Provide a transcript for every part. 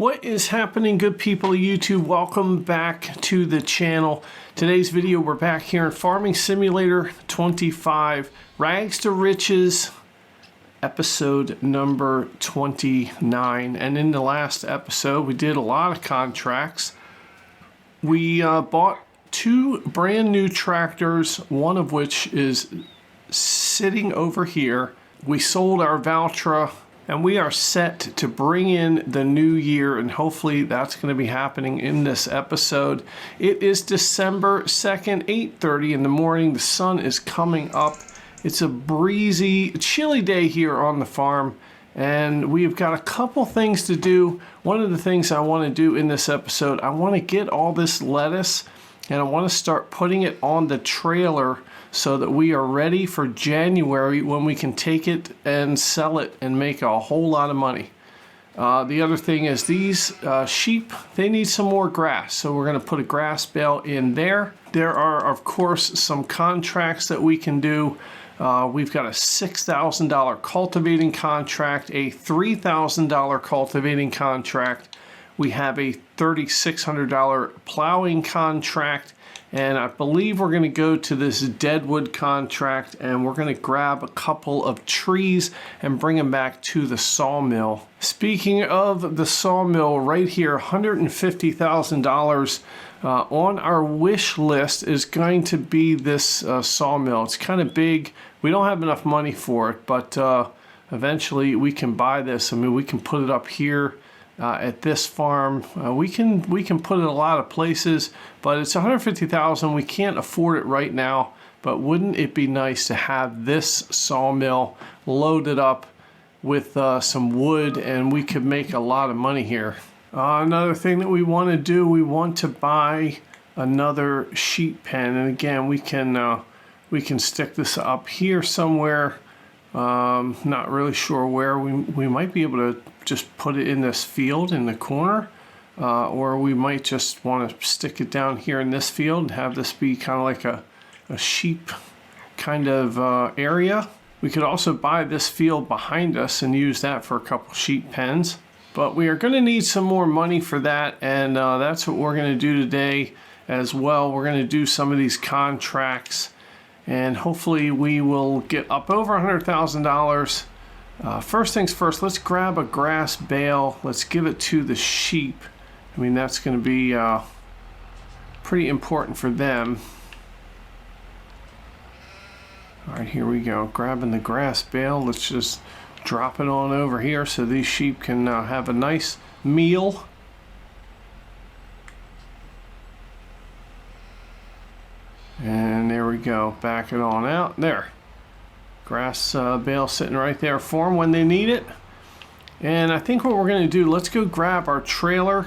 What is happening, good people of YouTube? Welcome back to the channel. Today's video, we're back here in Farming Simulator 25, Rags to Riches, episode number 29. And in the last episode, we did a lot of contracts. We bought two brand new tractors, one of which is sitting over here. We sold our Valtra, and we are set to bring in the new year, and hopefully that's going to be happening in this episode. It is December 2nd, 8:30 in the morning. The sun is coming up. It's a breezy, chilly day here on the farm, and we've got a couple things to do. One of the things I want to do in this episode, I want to get all this lettuce, and I want to start putting it on the trailer so that we are ready for January when we can take it and sell it and make a whole lot of money. The other thing is these sheep, they need some more grass. So we're gonna put a grass bale in there. There are, of course, some contracts that we can do. We've got a $6,000 cultivating contract, a $3,000 cultivating contract. We have a $3,600 plowing contract. And I believe we're going to go to this deadwood contract, and we're going to grab a couple of trees and bring them back to the sawmill. Speaking of the sawmill, right here, $150,000 on our wish list is going to be this sawmill. It's kind of big. We don't have enough money for it, but eventually we can buy this. I mean, we can put it up here. At this farm, we can put it a lot of places, but it's $150,000. We can't afford it right now, but wouldn't it be nice to have this sawmill loaded up with some wood, and we could make a lot of money here. Another thing that we want to do, we want to buy another sheep pen, and again, we can stick this up here somewhere. Not really sure where. We might be able to just put it in this field in the corner, or we might just want to stick it down here in this field and have this be kind of like a sheep kind of area. We could also buy this field behind us and use that for a couple sheep pens, but we are going to need some more money for that, and that's what we're going to do today as well. We're going to do some of these contracts, and hopefully we will get up over $100,000. First things first, let's grab a grass bale. Let's give it to the sheep. I mean, that's going to be pretty important for them. All right, here we go. Grabbing the grass bale. Let's just drop it on over here so these sheep can have a nice meal. And there we go. Back it on out. There. Grass bale sitting right there for them when they need it. And I think what we're going to do, let's go grab our trailer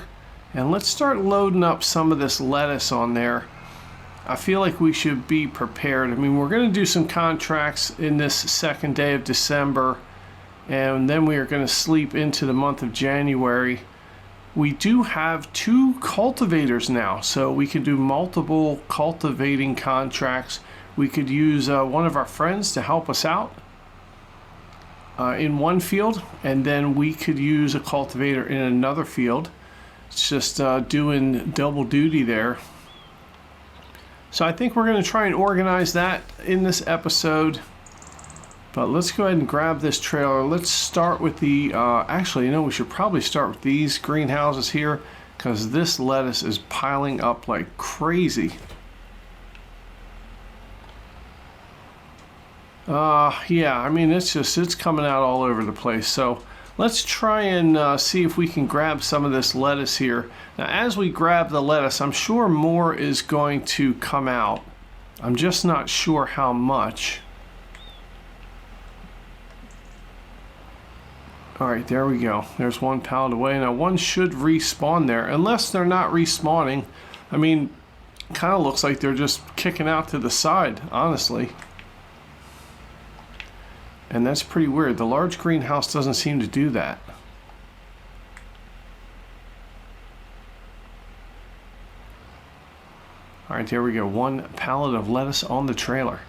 and let's start loading up some of this lettuce on there. I feel like we should be prepared. I mean, we're going to do some contracts in this second day of December, and then we are going to sleep into the month of January. We do have two cultivators now, so we can do multiple cultivating contracts. We could use one of our friends to help us out in one field, and then we could use a cultivator in another field. It's just doing double duty there. So I think we're going to try and organize that in this episode. But let's go ahead and grab this trailer. Let's start with the, actually, you know, we should probably start with these greenhouses here, because this lettuce is piling up like crazy. Yeah, I mean, it's coming out all over the place. So let's try and see if we can grab some of this lettuce here. Now, as we grab the lettuce, I'm sure more is going to come out. I'm just not sure how much. All right, there we go. There's one pallet away. Now, one should respawn there, unless they're not respawning. I mean, kind of looks like they're just kicking out to the side, honestly. And that's pretty weird. The large greenhouse doesn't seem to do that. All right, there we go. One pallet of lettuce on the trailer.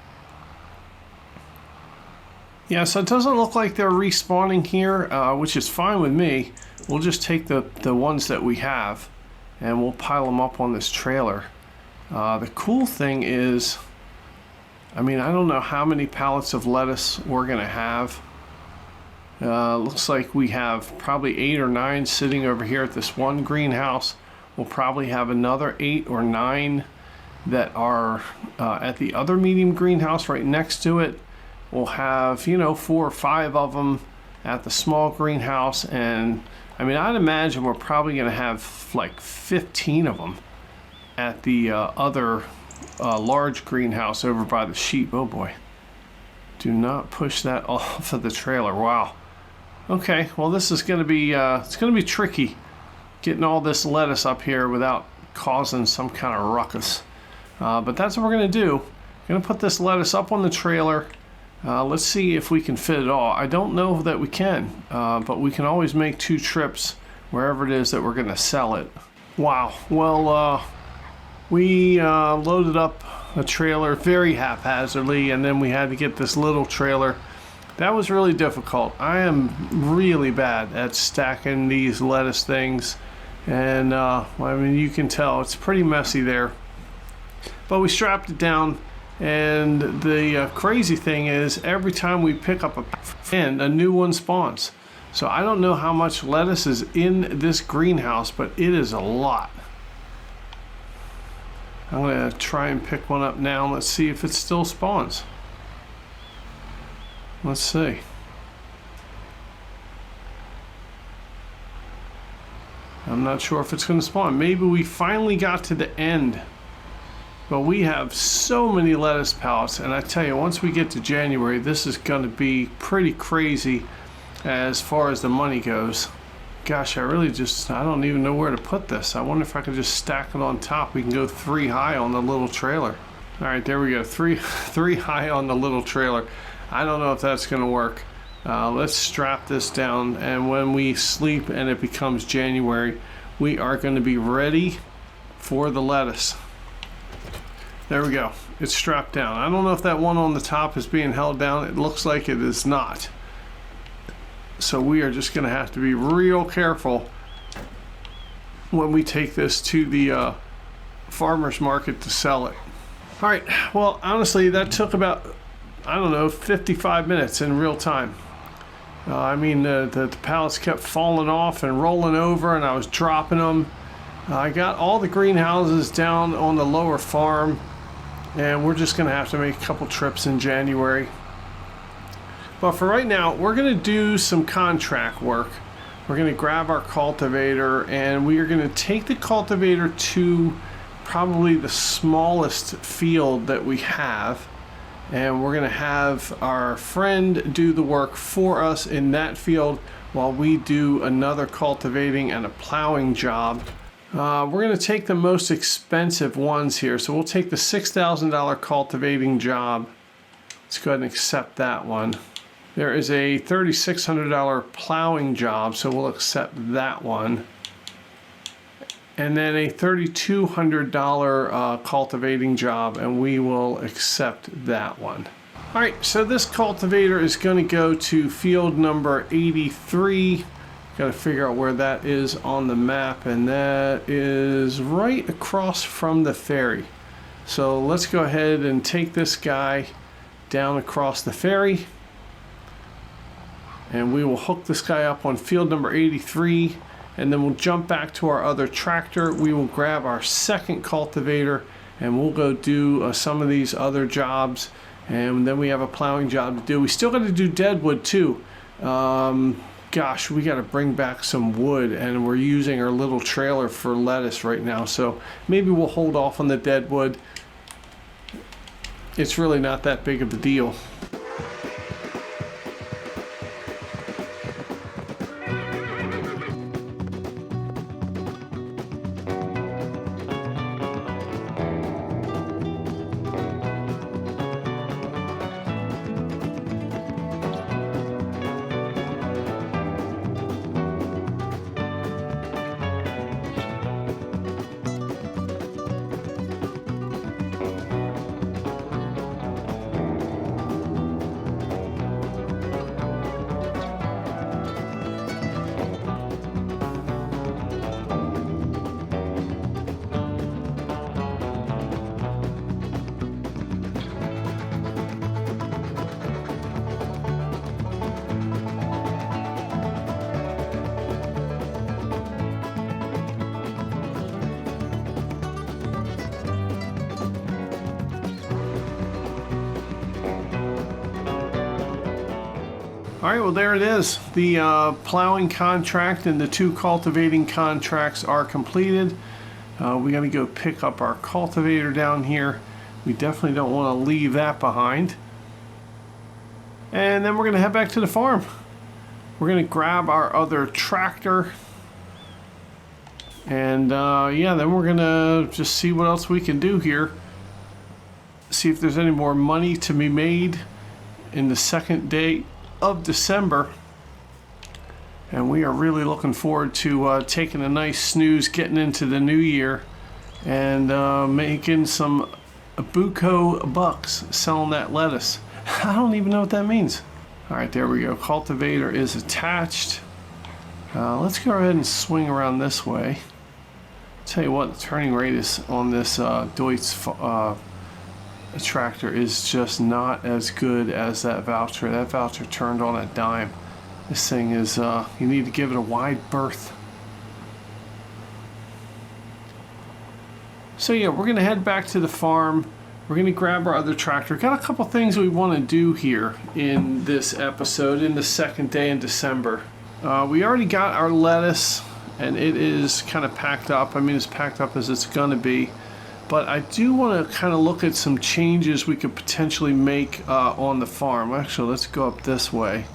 Yeah, so it doesn't look like they're respawning here, which is fine with me. We'll just take the ones that we have and we'll pile them up on this trailer. The cool thing is, I mean, I don't know how many pallets of lettuce we're gonna have. Looks like we have probably 8 or 9 sitting over here at this one greenhouse. We'll probably have another 8 or 9 that are at the other medium greenhouse right next to it. We'll have, you know, 4 or 5 of them at the small greenhouse, and I mean, I'd imagine we're probably going to have like 15 of them at the other large greenhouse over by the sheep. Oh boy, do not push that off of the trailer. Wow. Okay, well, this is going to be it's going to be tricky getting all this lettuce up here without causing some kind of ruckus. But that's what we're going to do. I'm going to put this lettuce up on the trailer. Let's see if we can fit it all. I don't know that we can, but we can always make 2 trips wherever it is that we're going to sell it. Wow. Well, we loaded up a trailer very haphazardly, and then we had to get this little trailer. That was really difficult. I am really bad at stacking these lettuce things, and I mean, you can tell it's pretty messy there. But we strapped it down. And the crazy thing is, every time we pick up a new one spawns. So I don't know how much lettuce is in this greenhouse, but it is a lot. I'm going to try and pick one up now. Let's see if it still spawns. Let's see. I'm not sure if it's going to spawn. Maybe we finally got to the end. But we have so many lettuce pallets, and I tell you, once we get to January, this is going to be pretty crazy as far as the money goes. Gosh, I don't even know where to put this. I wonder if I could just stack it on top. We can go 3 high on the little trailer. All right, there we go, three high on the little trailer. I don't know if that's going to work. Let's strap this down, and when we sleep and it becomes January, we are going to be ready for the lettuce. There we go. It's strapped down. I don't know if that one on the top is being held down. It looks like it is not. So we are just going to have to be real careful when we take this to the farmer's market to sell it. All right. Well, honestly, that took about, I don't know, 55 minutes in real time. I mean, the pallets kept falling off and rolling over, and I was dropping them. I got all the greenhouses down on the lower farm, and we're just going to have to make a couple trips in January. But for right now, we're going to do some contract work. We're going to grab our cultivator, and we are going to take the cultivator to probably the smallest field that we have, and we're going to have our friend do the work for us in that field while we do another cultivating and a plowing job. We're going to take the most expensive ones here. So we'll take the $6,000 cultivating job. Let's go ahead and accept that one. There is a $3,600 plowing job, so we'll accept that one. And then a $3,200 cultivating job, and we will accept that one. All right, so this cultivator is going to go to field number 83. Got to figure out where that is on the map, and that is right across from the ferry. So let's go ahead and take this guy down across the ferry, and we will hook this guy up on field number 83, and then we'll jump back to our other tractor. We will grab our second cultivator, and we'll go do some of these other jobs, and then we have a plowing job to do. We still got to do deadwood too. Gosh, we got to bring back some wood, and we're using our little trailer for lettuce right now, so maybe we'll hold off on the deadwood. It's really not that big of a deal. All right, well, there it is. The plowing contract and the 2 cultivating contracts are completed. We got to go pick up our cultivator down here. We definitely don't want to leave that behind. And then we're going to head back to the farm. We're going to grab our other tractor. And yeah, then we're going to just see what else we can do here. See if there's any more money to be made in the second day of December. And we are really looking forward to taking a nice snooze, getting into the new year, and making some buco bucks selling that lettuce. I don't even know what that means. All right, there we go. Cultivator is attached. Let's go ahead and swing around this way. Tell you what, the turning radius on this Deutz tractor is just not as good as that Valtra. That Valtra turned on a dime. This thing is, you need to give it a wide berth. So yeah, we're gonna head back to the farm. We're gonna grab our other tractor. Got a couple things we wanna do here in this episode, in the second day in December. We already got our lettuce, and it is kind of packed up. I mean, as packed up as it's gonna be. But I do want to kind of look at some changes we could potentially make on the farm. Actually, let's go up this way.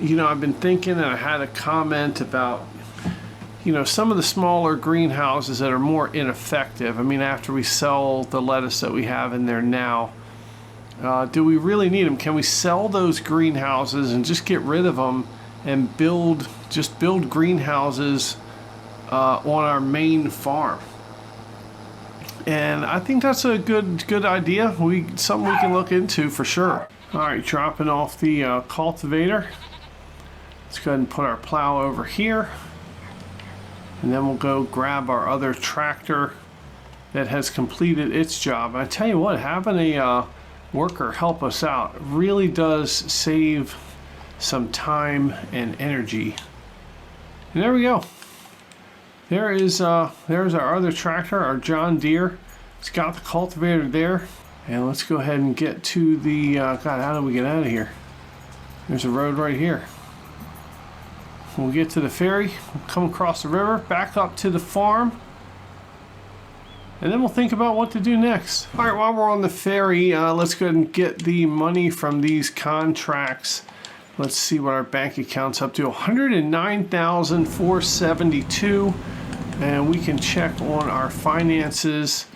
You know, I've been thinking, and I had a comment about, you know, some of the smaller greenhouses that are more ineffective. I mean, after we sell the lettuce that we have in there now, do we really need them? Can we sell those greenhouses and just get rid of them and build greenhouses on our main farm? And I think that's a good idea. Something we can look into for sure. All right, dropping off the cultivator. Let's go ahead and put our plow over here, and then we'll go grab our other tractor that has completed its job. I tell you what, having a worker help us out really does save some time and energy. And there we go. There's our other tractor, our John Deere. It's got the cultivator there. And let's go ahead and get to the, God, how do we get out of here? There's a road right here. We'll get to the ferry, we'll come across the river, back up to the farm, and then we'll think about what to do next. All right, while we're on the ferry, let's go ahead and get the money from these contracts. Let's see what our bank account's up to. $109,472, and we can check on our finances,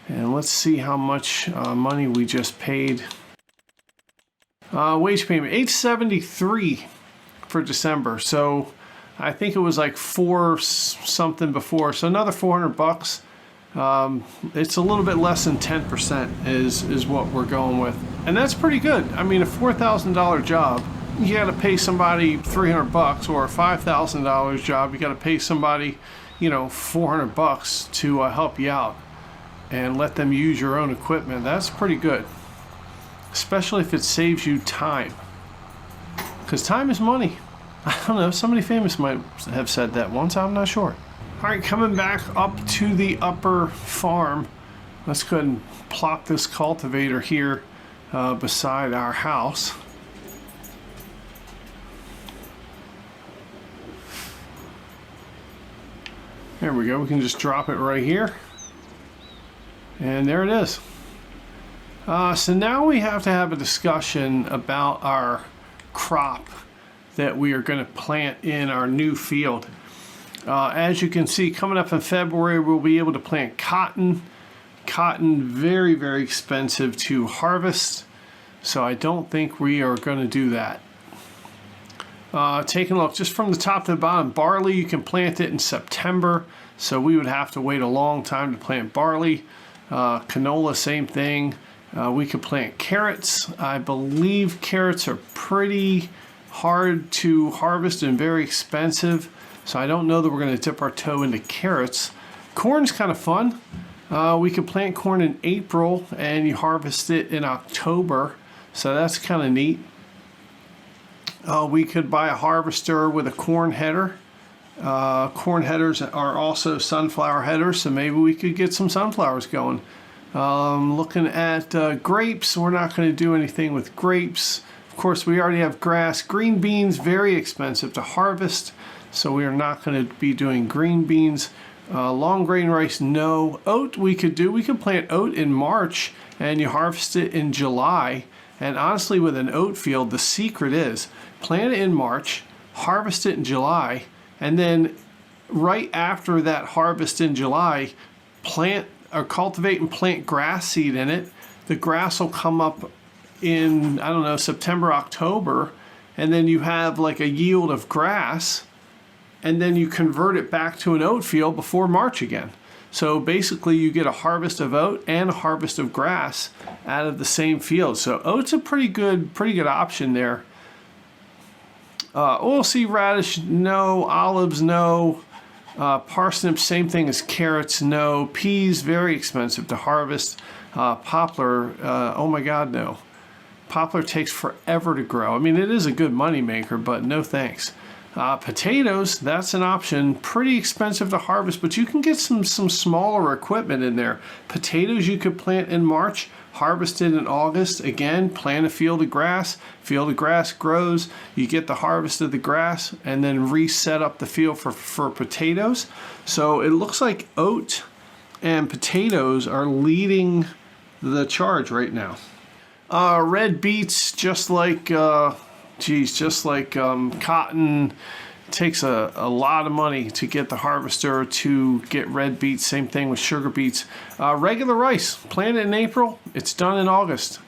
and let's see how much money we just paid. Wage payment, $873 for December. So I think it was like 4 something before, so another 400 bucks. It's a little bit less than 10% is what we're going with, and that's pretty good. I mean, a $4,000 job, you got to pay somebody 300 bucks, or a $5,000 job, you got to pay somebody, you know, 400 bucks to help you out and let them use your own equipment. That's pretty good, especially if it saves you time, because time is money. I don't know, somebody famous might have said that once, I'm not sure. All right, coming back up to the upper farm, let's go ahead and plop this cultivator here beside our house. There we go, we can just drop it right here. And there it is. So now we have to have a discussion about our crop that we are going to plant in our new field. As you can see, coming up in February, we'll be able to plant cotton. Cotton, very, very expensive to harvest, so I don't think we are going to do that. Taking a look just from the top to the bottom, barley, you can plant it in September, so we would have to wait a long time to plant barley. Canola, same thing. We could plant carrots. I believe carrots are pretty hard to harvest and very expensive, so I don't know that we're going to dip our toe into carrots. Corn's kind of fun. We could plant corn in April and you harvest it in October, so that's kind of neat. We could buy a harvester with a corn header. Corn headers are also sunflower headers, so maybe we could get some sunflowers going. Looking at grapes, we're not going to do anything with grapes. Of Of course, we already have grass. Green beans, very expensive to harvest, so we are not going to be doing green beans. Long grain rice, no. Oat we could do. We could plant oat in March and you harvest it in July. And honestly, with an oat field, the secret is plant it in March, harvest it in July, and then right after that harvest in July, plant or cultivate and plant grass seed in it. The grass will come up in, I don't know, September, October, and then you have like a yield of grass, and then you convert it back to an oat field before March again. So basically you get a harvest of oat and a harvest of grass out of the same field. So oat's a pretty good option there. Oilseed radish, no. Olives, no. Parsnips, same thing as carrots, no. Peas, very expensive to harvest. Poplar, oh my God, no. Poplar takes forever to grow. I mean, it is a good money maker, but no thanks. Potatoes, that's an option. Pretty expensive to harvest, but you can get some smaller equipment in there. Potatoes you could plant in March, harvest it in August. Again, plant a field of grass. Field of grass grows. You get the harvest of the grass and then reset up the field for potatoes. So it looks like oat and potatoes are leading the charge right now. Red beets, just like cotton, takes a lot of money to get the harvester to get red beets. Same thing with sugar beets. Regular rice, plant it in April, it's done in August.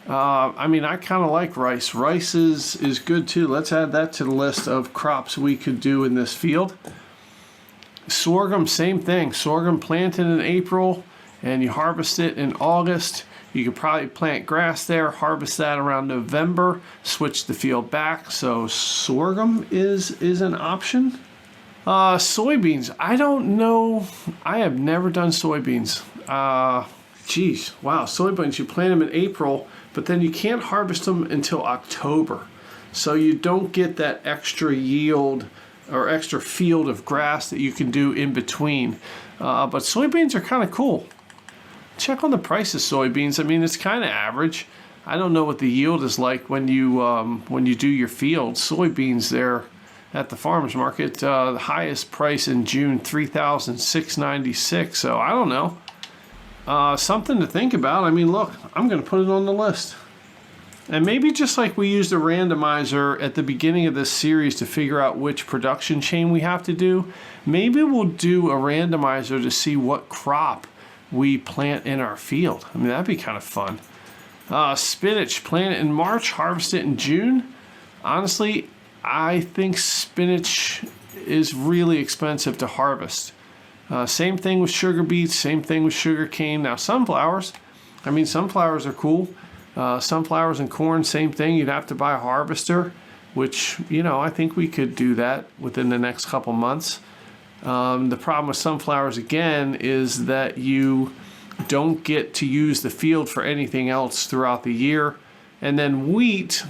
I mean, I kind of like rice. Rice is good too. Let's add that to the list of crops we could do in this field. Sorghum, same thing. Sorghum planted in April and you harvest it in August. You could probably plant grass there, harvest that around November, switch the field back. So sorghum is an option. Soybeans, I don't know. I have never done soybeans. Geez, wow, soybeans, you plant them in April, but then you can't harvest them until October. So you don't get that extra yield or extra field of grass that you can do in between. But soybeans are kind of cool. Check on the price of soybeans. I mean, it's kind of average. I don't know what the yield is like when you do your field. Soybeans there at the farmers market, the highest price in June, $3,696. So I don't know. Something to think about. I mean, look, I'm going to put it on the list. And maybe just like we used a randomizer at the beginning of this series to figure out which production chain we have to do, maybe we'll do a randomizer to see what crop we plant in our field. I mean, that'd be kind of fun. Spinach, plant it in March, harvest it in June. Honestly, I think spinach is really expensive to harvest. Same thing with sugar beets, same thing with sugar cane. Now sunflowers, I mean, sunflowers are cool. Sunflowers and corn, same thing. You'd have to buy a harvester, which, you know, I think we could do that within the next couple months. The problem with sunflowers, again, is that you don't get to use the field for anything else throughout the year. And then wheat,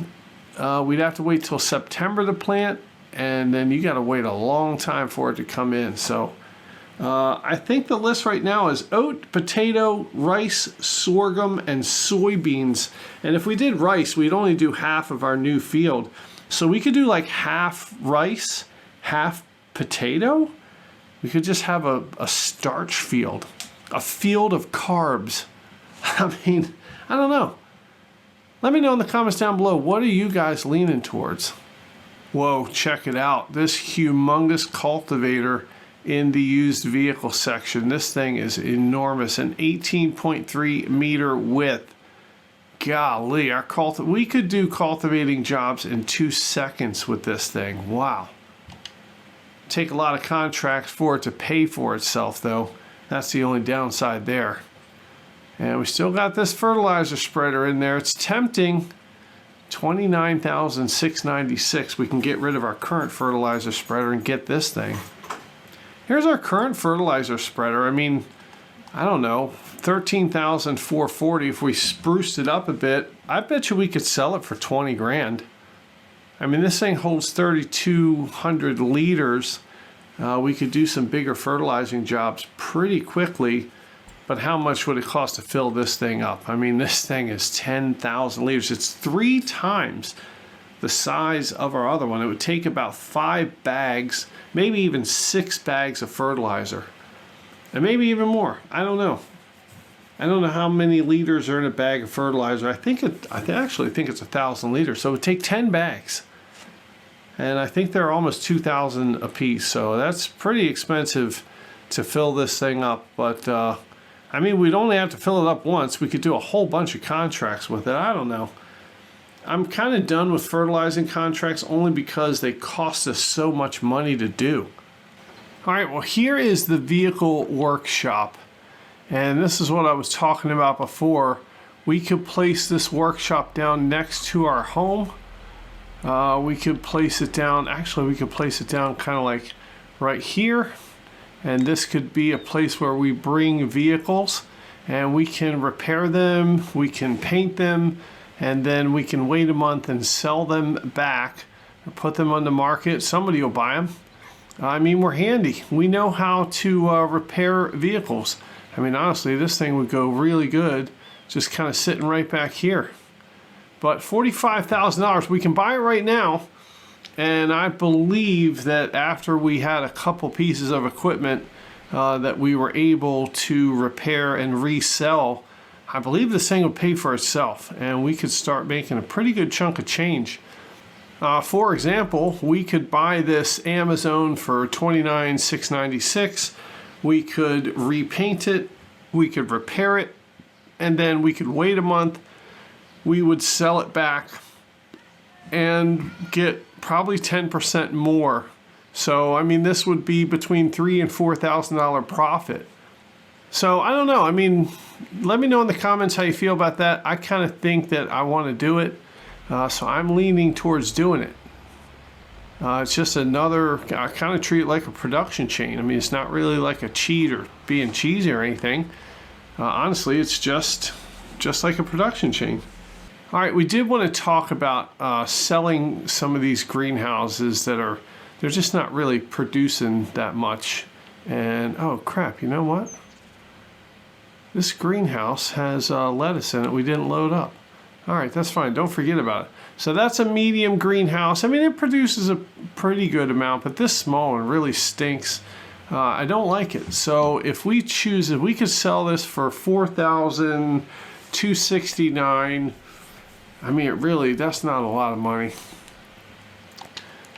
we'd have to wait till September to plant, and then you got to wait a long time for it to come in. So I think the list right now is oat, potato, rice, sorghum, and soybeans. And if we did rice, we'd only do half of our new field. So we could do like half rice, half potato. We could just have a starch field, a field of carbs. I mean, I don't know. Let me know in the comments down below, what are you guys leaning towards? Whoa, check it out. This humongous cultivator in the used vehicle section. This thing is enormous, an 18.3 meter width. Golly, we could do cultivating jobs in 2 seconds with this thing. Wow. Take a lot of contracts for it to pay for itself, though. That's the only downside there. And we still got this fertilizer spreader in there. It's tempting. $29,696. We can get rid of our current fertilizer spreader and get this thing. Here's our current fertilizer spreader. I mean, I don't know, $13,440. If we spruced it up a bit, I bet you we could sell it for 20 grand. I mean, this thing holds 3,200 liters. We could do some bigger fertilizing jobs pretty quickly. But how much would it cost to fill this thing up? I mean, this thing is 10,000 liters. It's 3 times the size of our other one. It would take about 5 bags, maybe even 6 bags of fertilizer. And maybe even more. I don't know. I don't know how many liters are in a bag of fertilizer. I actually think it's 1,000 liters. So it would take 10 bags. And I think they're almost 2,000 a piece. So that's pretty expensive to fill this thing up. But I mean, we'd only have to fill it up once. We could do a whole bunch of contracts with it. I don't know. I'm kind of done with fertilizing contracts only because they cost us so much money to do. All right, well, here is the vehicle workshop. And this is what I was talking about before. We could place this workshop down next to our home. We could place it down, actually we could place it down kind of like right here. And this could be a place where we bring vehicles and we can repair them, we can paint them, and then we can wait a month and sell them back or put them on the market. Somebody will buy them. I mean, we're handy. We know how to repair vehicles. I mean, honestly, this thing would go really good just kind of sitting right back here. But $45,000, we can buy it right now. And I believe that after we had a couple pieces of equipment that we were able to repair and resell, I believe this thing would pay for itself. And we could start making a pretty good chunk of change. For example, we could buy this Amazon for $29,696. We could repaint it, we could repair it, and then we could wait a month. We would sell it back and get probably 10% more. So, I mean, this would be between $3,000 and $4,000 profit. So, I don't know. I mean, let me know in the comments how you feel about that. I kind of think that I want to do it. So I'm leaning towards doing it. It's just another, I kind of treat it like a production chain. I mean, it's not really like a cheat or being cheesy or anything. Honestly, it's just like a production chain. All right, we did want to talk about selling some of these greenhouses that they're just not really producing that much. And, oh crap, you know what? This greenhouse has lettuce in it we didn't load up. All right, that's fine. Don't forget about it. So that's a medium greenhouse. I mean, it produces a pretty good amount, but this small one really stinks. I don't like it. So if we choose it, we could sell this for $4,269. I mean, that's not a lot of money.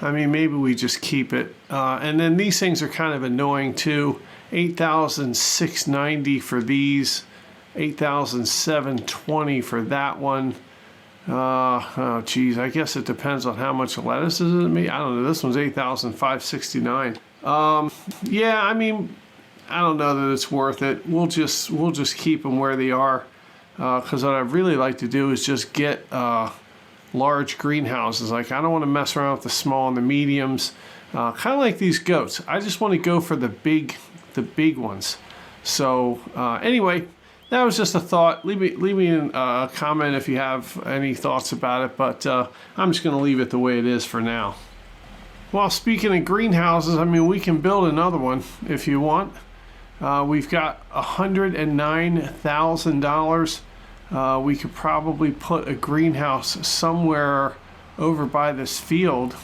I mean, maybe we just keep it. And then these things are kind of annoying too. $8,690 for these. $8,720 for that one. Oh geez, I guess it depends on how much lettuce is in me. I don't know. This one's $8,569. Yeah, I mean, I don't know that it's worth it. We'll just keep them where they are. Because what I'd really like to do is just get large greenhouses. Like, I don't want to mess around with the small and the mediums. Kind of like these goats. I just want to go for the big ones. So anyway. That was just a thought. Leave me a comment if you have any thoughts about it, but I'm just going to leave it the way it is for now. Well, speaking of greenhouses, I mean, we can build another one if you want. We've got $109,000. We could probably put a greenhouse somewhere over by this field.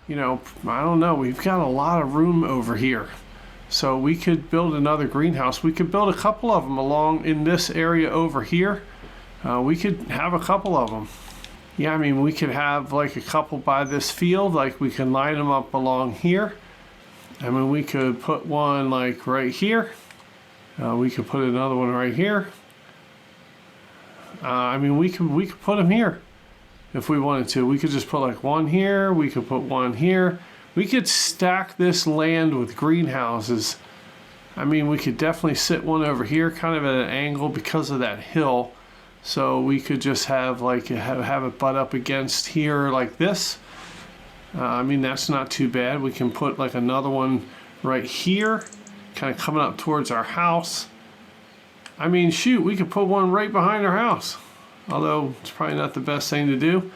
You know, I don't know. We've got a lot of room over here. So we could build another greenhouse. We could build a couple of them along in this area over here. We could have a couple of them. Yeah, I mean, we could have like a couple by this field. Like, we can line them up along here. I mean, we could put one like right here. We could put another one right here. I mean, we could put them here if we wanted to. We could just put like one here. We could put one here. We could stack this land with greenhouses. I mean, we could definitely sit one over here kind of at an angle because of that hill. So we could just have like have it butt up against here like this. I mean, that's not too bad. We can put like another one right here, kind of coming up towards our house. I mean, shoot, we could put one right behind our house. Although it's probably not the best thing to do.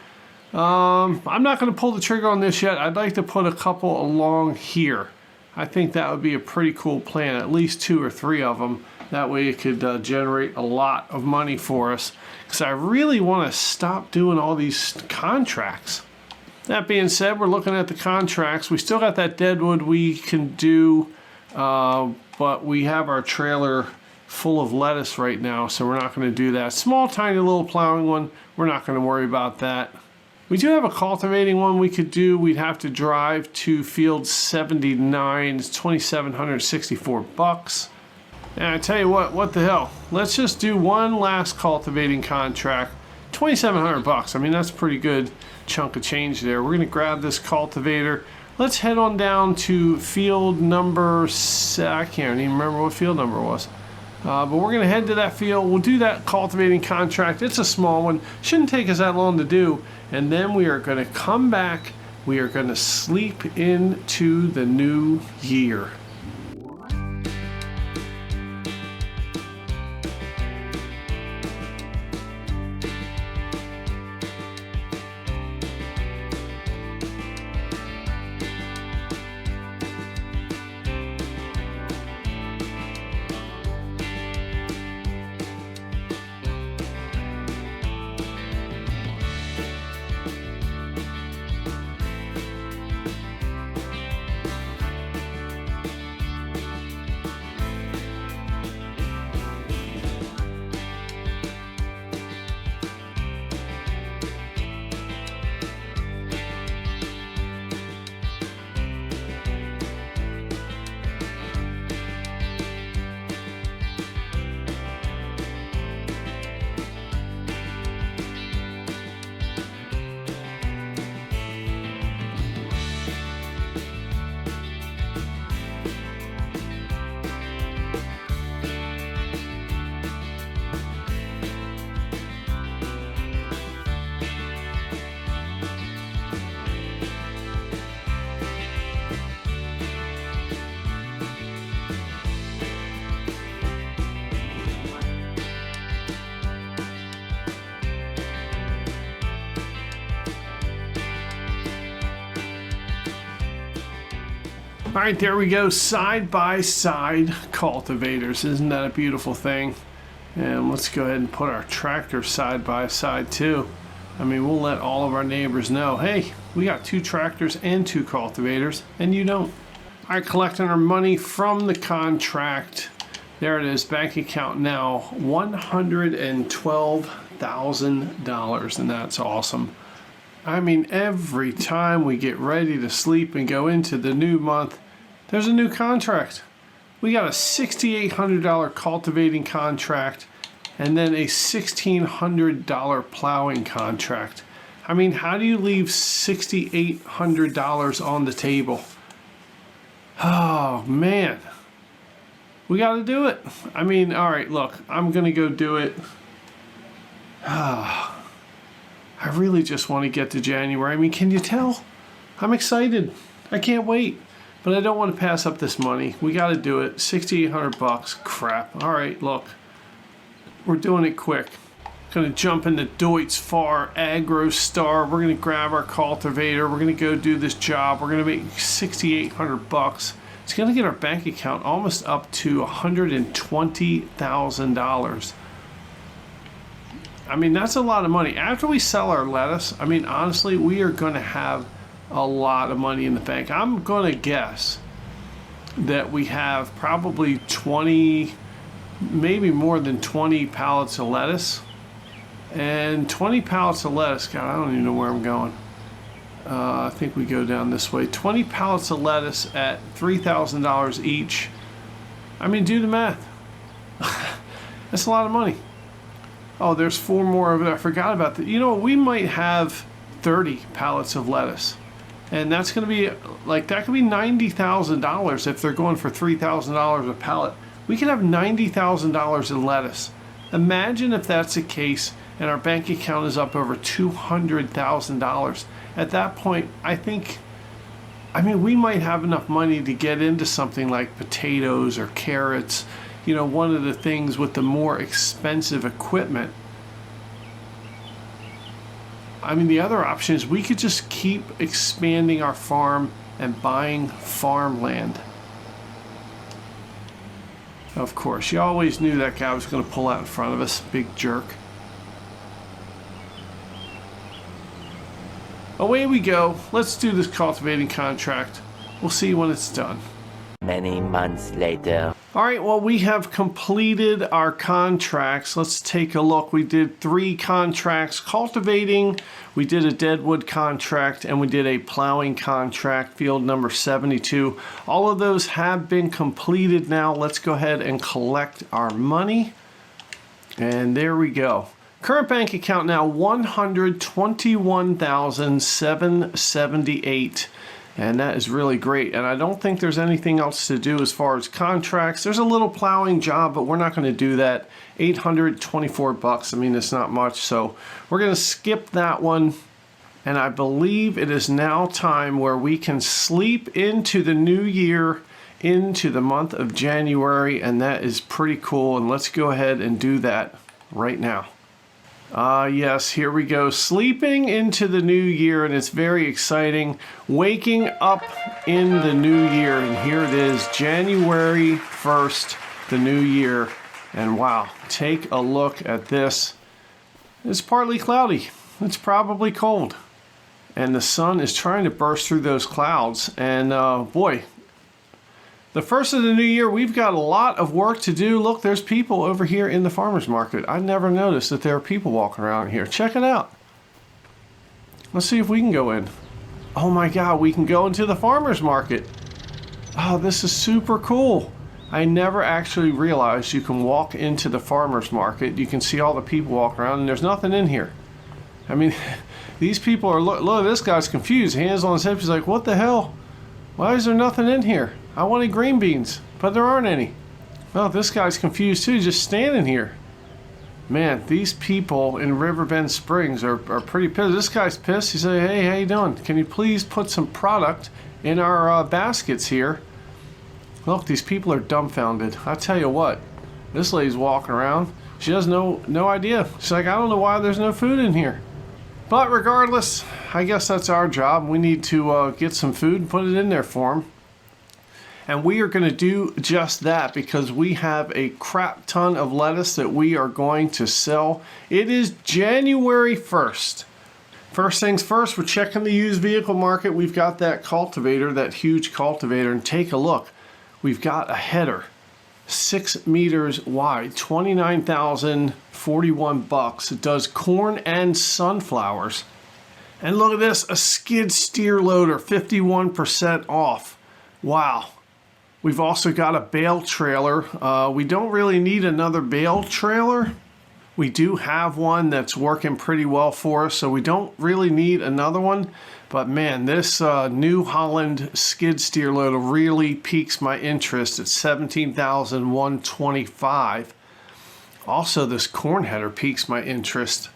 I'm not going to pull the trigger on this yet. I'd like to put a couple along here. I think that would be a pretty cool plan, at least 2 or 3 of them. That way it could generate a lot of money for us, because I really want to stop doing all these contracts. That being said, we're looking at the contracts. We still got that deadwood we can do, but we have our trailer full of lettuce right now, so we're not going to do that. Small, tiny little plowing one, we're not going to worry about that. We do have a cultivating one we could do. We'd have to drive to field 79. It's $2,764. And I tell you what the hell? Let's just do one last cultivating contract. $2,700. I mean, that's a pretty good chunk of change there. We're gonna grab this cultivator. Let's head on down to field number, I can't even remember what field number it was. But we're gonna head to that field. We'll do that cultivating contract. It's a small one. Shouldn't take us that long to do. And then we are gonna come back. We are gonna sleep into the new year. All right, there we go, side-by-side cultivators. Isn't that a beautiful thing? And let's go ahead and put our tractor side-by-side too. I mean, we'll let all of our neighbors know, hey, we got 2 tractors and 2 cultivators, and you don't. All right, collecting our money from the contract. There it is, bank account now, $112,000, and that's awesome. I mean, every time we get ready to sleep and go into the new month, there's a new contract. We got a $6,800 cultivating contract and then a $1,600 plowing contract. I mean, how do you leave $6,800 on the table? Oh, man. We got to do it. I mean, all right, look, I'm going to go do it. I really just want to get to January. I mean, can you tell? I'm excited. I can't wait. But I don't want to pass up this money. We got to do it. $6,800. Crap. All right, look. We're doing it quick. Going to jump into Deutz Far Agro Star. We're going to grab our cultivator. We're going to go do this job. We're going to make $6,800. It's going to get our bank account almost up to $120,000. I mean, that's a lot of money. After we sell our lettuce, I mean, honestly, we are going to have a lot of money in the bank. I'm going to guess that we have probably 20, maybe more than 20 pallets of lettuce. And 20 pallets of lettuce, God, I don't even know where I'm going. I think we go down this way. 20 pallets of lettuce at $3,000 each. I mean, do the math. That's a lot of money. Oh, there's 4 more over there. I forgot about that. You know, we might have 30 pallets of lettuce. And that's going to be, like, that could be $90,000 if they're going for $3,000 a pallet. We could have $90,000 in lettuce. Imagine if that's the case and our bank account is up over $200,000. At that point, I mean, we might have enough money to get into something like potatoes or carrots. You know, one of the things with the more expensive equipment. I mean, the other option is we could just keep expanding our farm and buying farmland. Of course, you always knew that guy was going to pull out in front of us. Big jerk. Away we go. Let's do this cultivating contract. We'll see when it's done. Many months later. All right, well, we have completed our contracts. Let's take a look. We did 3 contracts cultivating, we did a deadwood contract, and we did a plowing contract, field number 72. All of those have been completed now. Let's go ahead and collect our money. And there we go. Current bank account now $121,778. And that is really great. And I don't think there's anything else to do as far as contracts. There's a little plowing job, but we're not going to do that. 824 bucks. I mean, it's not much. So we're going to skip that one. And I believe it is now time where we can sleep into the new year, into the month of January. And that is pretty cool. And let's go ahead and do that right now. Yes, here we go. Sleeping into the new year, and it's very exciting. Waking up in the new year, and here it is, January 1st, the new year. And wow, take a look at this. It's partly cloudy. It's probably cold. And the sun is trying to burst through those clouds. And boy, the first of the new year, we've got a lot of work to do. Look, there's people over here in the farmer's market. I never noticed that there are people walking around here. Check it out. Let's see if we can go in. Oh my God, we can go into the farmer's market. Oh, this is super cool. I never actually realized you can walk into the farmer's market. You can see all the people walking around, and there's nothing in here. I mean, these people are, look, this guy's confused. Hands on his hip, he's like, what the hell? Why is there nothing in here? I wanted green beans, but there aren't any. Well, this guy's confused too, just standing here. Man, these people in Riverbend Springs are pretty pissed. This guy's pissed. He said, hey, how you doing? Can you please put some product in our baskets here? Look, these people are dumbfounded. I tell you what, this lady's walking around. She has no idea. She's like, I don't know why there's no food in here. But regardless, I guess that's our job. We need to get some food and put it in there for them. And we are going to do just that because we have a crap ton of lettuce that we are going to sell. It is January 1st. First things first, we're checking the used vehicle market. We've got that cultivator, that huge cultivator, and take a look. We've got a header, 6 meters wide, 29,041 bucks. It does corn and sunflowers. And look at this, a skid steer loader, 51% off. Wow. We've also got a bale trailer. We don't really need another bale trailer. We do have one that's working pretty well for us, so we don't really need another one. But man, this New Holland skid steer loader really piques my interest at $17,125. Also, this corn header piques my interest.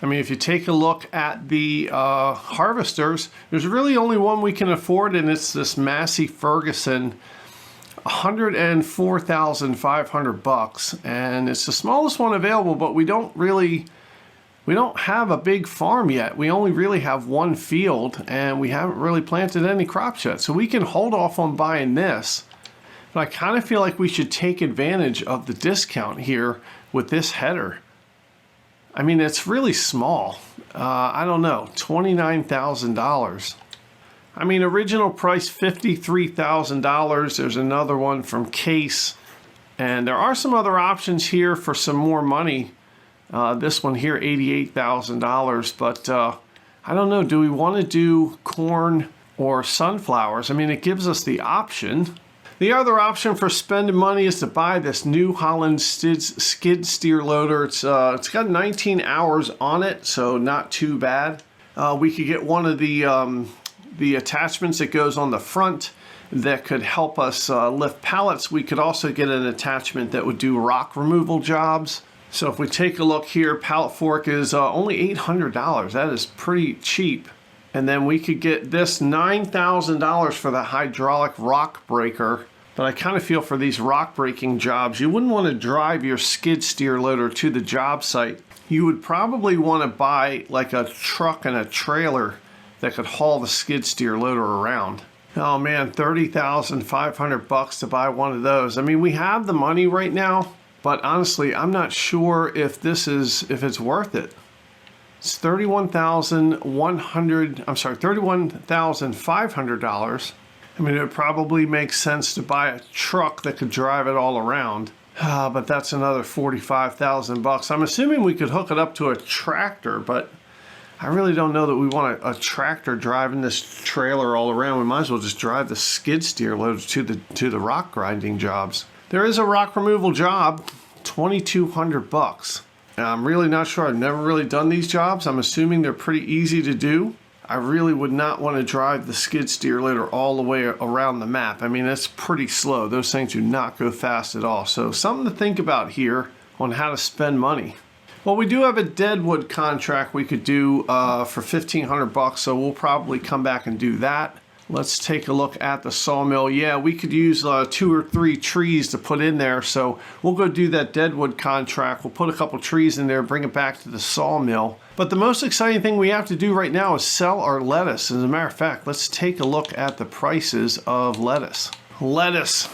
I mean, if you take a look at the harvesters, there's really only one we can afford, and it's this Massey Ferguson, $104,500, and it's the smallest one available. But we don't have a big farm yet. We only really have one field, and we haven't really planted any crops yet, so we can hold off on buying this. But I kind of feel like we should take advantage of the discount here with this header. I mean, it's really small. I don't know, $29,000. I mean, original price $53,000. There's another one from Case. And there are some other options here for some more money. This one here, $88,000. But I don't know, do we want to do corn or sunflowers? I mean, it gives us the option. The other option for spending money is to buy this New Holland skid steer loader. It's got 19 hours on it, so not too bad. We could get one of the attachments that goes on the front that could help us lift pallets. We could also get an attachment that would do rock removal jobs. So if we take a look here, pallet fork is only $800. That is pretty cheap. And then we could get this $9,000 for the hydraulic rock breaker. But I kind of feel for these rock breaking jobs, you wouldn't want to drive your skid steer loader to the job site. You would probably want to buy like a truck and a trailer that could haul the skid steer loader around. Oh man, 30,500 bucks to buy one of those. I mean, we have the money right now, but honestly, I'm not sure if it's worth it. It's $31,500. I mean, it probably makes sense to buy a truck that could drive it all around. But that's another 45,000 bucks. I'm assuming we could hook it up to a tractor, but I really don't know that we want a tractor driving this trailer all around. We might as well just drive the skid steer loads to the rock grinding jobs. There is a rock removal job, 2,200 bucks. I'm really not sure. I've never really done these jobs. I'm assuming they're pretty easy to do. I really would not want to drive the skid steer loader all the way around the map. I mean, that's pretty slow. Those things do not go fast at all. So something to think about here on how to spend money. Well, we do have a deadwood contract we could do for 1,500 bucks, so we'll probably come back and do that. Let's take a look at the sawmill. Yeah, we could use 2 or 3 trees to put in there, so we'll go do that deadwood contract. We'll put a couple trees in there, bring it back to the sawmill. But the most exciting thing we have to do right now is sell our lettuce. As a matter of fact, let's take a look at the prices of lettuce. Lettuce.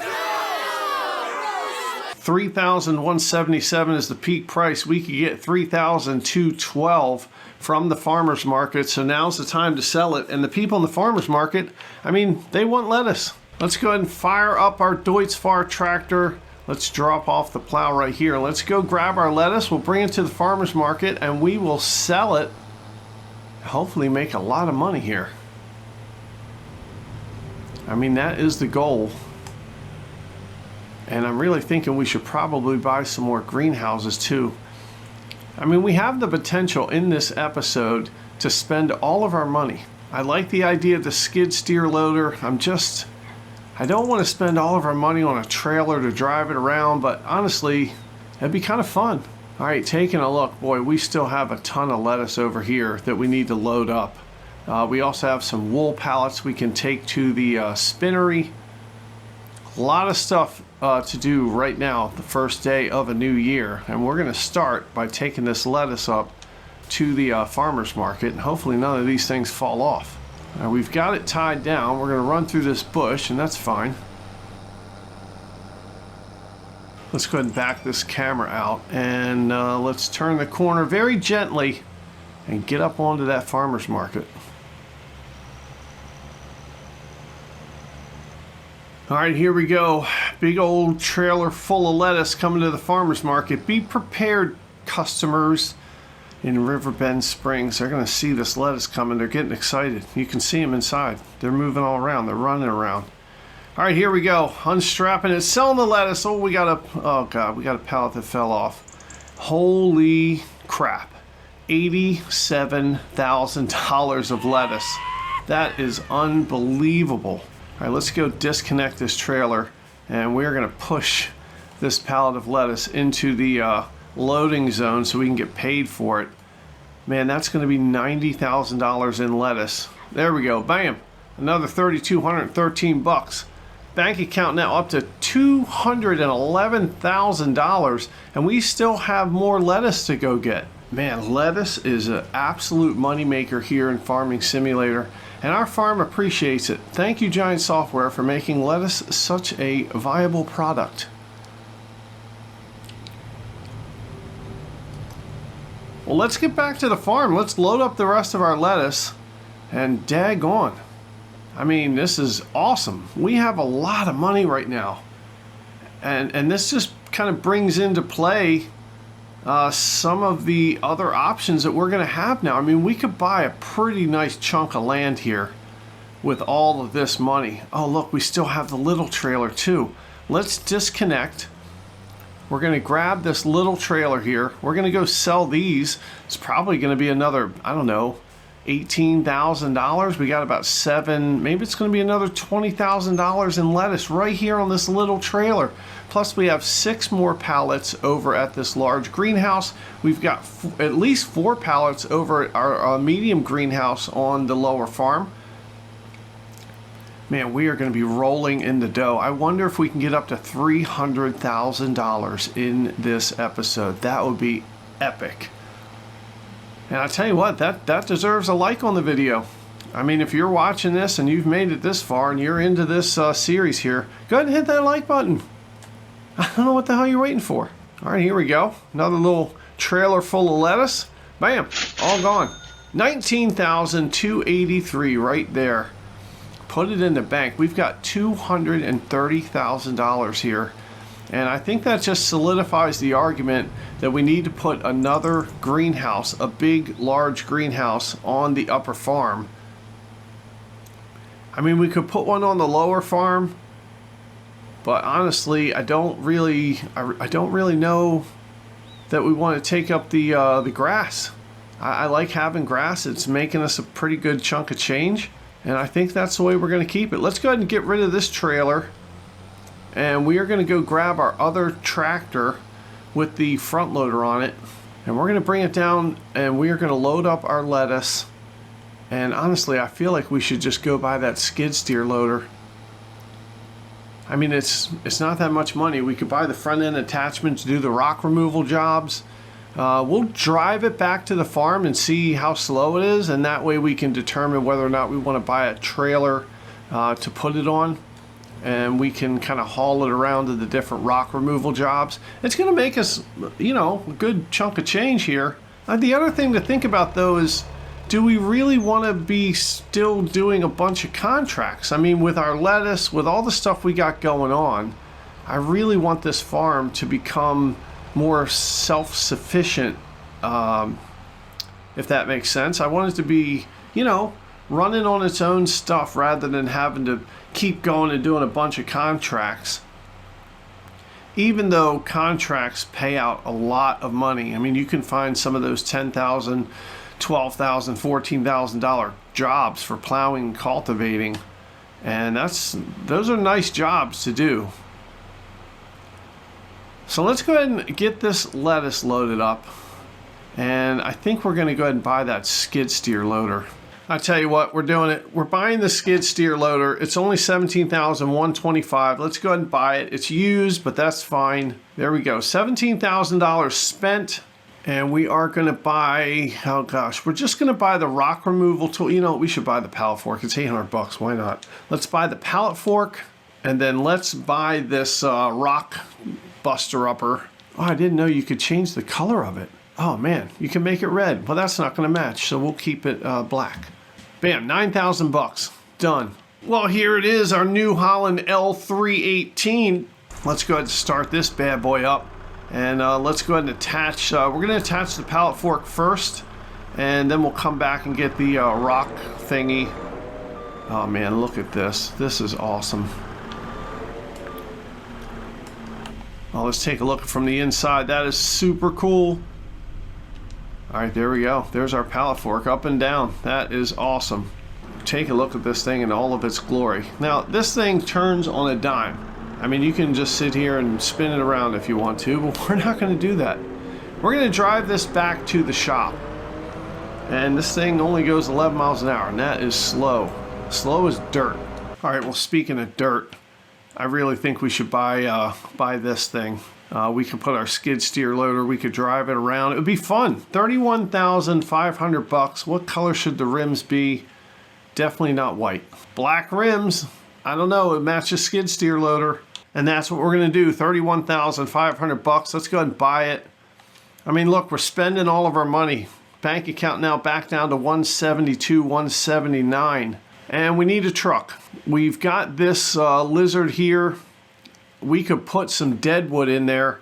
$3,177 is the peak price. We could get $3,212 from the farmer's market, so now's the time to sell it. And the people in the farmer's market, I mean, they want lettuce. Let's go ahead and fire up our Deutz-Fahr tractor. Let's drop off the plow right here. Let's go grab our lettuce. We'll bring it to the farmer's market and we will sell it. Hopefully make a lot of money here. I mean, that is the goal. And I'm really thinking we should probably buy some more greenhouses too. I mean, we have the potential in this episode to spend all of our money. I like the idea of the skid steer loader. I don't want to spend all of our money on a trailer to drive it around, but honestly, it'd be kind of fun. All right, taking a look, boy, we still have a ton of lettuce over here that we need to load up. We also have some wool pallets we can take to the spinnery. A lot of stuff to do right now, the first day of a new year, and we're going to start by taking this lettuce up to the farmer's market, and hopefully none of these things fall off. We've got it tied down. We're going to run through this bush, and that's fine. Let's go ahead and back this camera out, and let's turn the corner very gently and get up onto that farmer's market. All right, here we go. Big old trailer full of lettuce coming to the farmer's market. Be prepared, customers in Riverbend Springs. They're going to see this lettuce coming. They're getting excited. You can see them inside. They're moving all around. They're running around. All right, here we go. Unstrapping it. Selling the lettuce. Oh, oh God, we got a pallet that fell off. Holy crap. $87,000 of lettuce. That is unbelievable. All right, let's go disconnect this trailer, and we're going to push this pallet of lettuce into the loading zone so we can get paid for it. Man, that's going to be $90,000 in lettuce. There we go. Bam. Another 3,213 bucks. Bank account now up to $211,000, and we still have more lettuce to go get. Man, lettuce is an absolute moneymaker here in Farming Simulator, and our farm appreciates it. Thank you, Giant Software, for making lettuce such a viable product. Well, let's get back to the farm. Let's load up the rest of our lettuce, and daggone. I mean, this is awesome. We have a lot of money right now, and this just kind of brings into play some of the other options that we're going to have now. I mean, we could buy a pretty nice chunk of land here with all of this money. Oh, look, we still have the little trailer too. Let's disconnect. We're going to grab this little trailer here. We're going to go sell these. It's probably going to be another, I don't know, $18,000. We got about maybe it's going to be another $20,000 in lettuce right here on this little trailer. Plus we have 6 more pallets over at this large greenhouse. We've got at least 4 pallets over at our medium greenhouse on the lower farm. Man, we are going to be rolling in the dough. I wonder if we can get up to $300,000 in this episode. That would be epic. And I tell you what, that deserves a like on the video. I mean, if you're watching this and you've made it this far and you're into this series here, go ahead and hit that like button. I don't know what the hell you're waiting for. All right, here we go. Another little trailer full of lettuce. Bam, all gone. $19,283 right there. Put it in the bank. We've got $230,000 here. And I think that just solidifies the argument that we need to put another greenhouse, a big, large greenhouse on the upper farm. I mean, we could put one on the lower farm, but honestly, I don't really know that we want to take up the grass. I like having grass. It's making us a pretty good chunk of change, and I think that's the way we're going to keep it. Let's go ahead and get rid of this trailer, and we are going to go grab our other tractor with the front loader on it, and we're going to bring it down, and we are going to load up our lettuce. And honestly, I feel like we should just go buy that skid steer loader. I mean, it's not that much money. We could buy the front end attachment to do the rock removal jobs. We'll drive it back to the farm and see how slow it is, and that way we can determine whether or not we want to buy a trailer to put it on, and we can kind of haul it around to the different rock removal jobs. It's going to make us, you know, a good chunk of change here. The other thing to think about, though, is do we really want to be still doing a bunch of contracts? I mean, with our lettuce, with all the stuff we got going on, I really want this farm to become more self-sufficient, if that makes sense. I want it to be, you know, running on its own stuff rather than having to keep going and doing a bunch of contracts. Even though contracts pay out a lot of money. I mean, you can find some of those $10,000, $12,000, $14,000 jobs for plowing and cultivating, and those are nice jobs to do. So let's go ahead and get this lettuce loaded up, and I think we're going to go ahead and buy that skid steer loader. I tell you what, we're doing it. We're buying the skid steer loader. It's only $17,125. Let's go ahead and buy it. It's used, but that's fine. There we go. $17,000 spent, and we are going to buy, oh gosh, we're just going to buy the rock removal tool. You know, we should buy the pallet fork. It's $800. Why not? Let's buy the pallet fork, and then let's buy this rock buster upper. Oh, I didn't know you could change the color of it. Oh man, you can make it red. Well, that's not going to match, so we'll keep it black. Bam, 9,000 bucks. Done. Well, here it is, our New Holland L318. Let's go ahead and start this bad boy up. And let's go ahead and attach, we're going to attach the pallet fork first, and then we'll come back and get the rock thingy. Oh man, look at this. This is awesome. Well, let's take a look from the inside. That is super cool. All right, there we go. There's our pallet fork up and down. That is awesome. Take a look at this thing in all of its glory. Now, this thing turns on a dime. I mean, you can just sit here and spin it around if you want to, but we're not going to do that. We're going to drive this back to the shop. And this thing only goes 11 miles an hour, and that is slow. Slow as dirt. All right, well, speaking of dirt, I really think we should buy this thing. We could put our skid steer loader, we could drive it around. It would be fun. 31,500 bucks. What color should the rims be? Definitely not white. Black rims. I don't know, it matches skid steer loader. And that's what we're gonna do, 31,500 bucks. Let's go ahead and buy it. I mean, look, we're spending all of our money. Bank account now back down to 172, 179. And we need a truck. We've got this Lizard here. We could put some deadwood in there.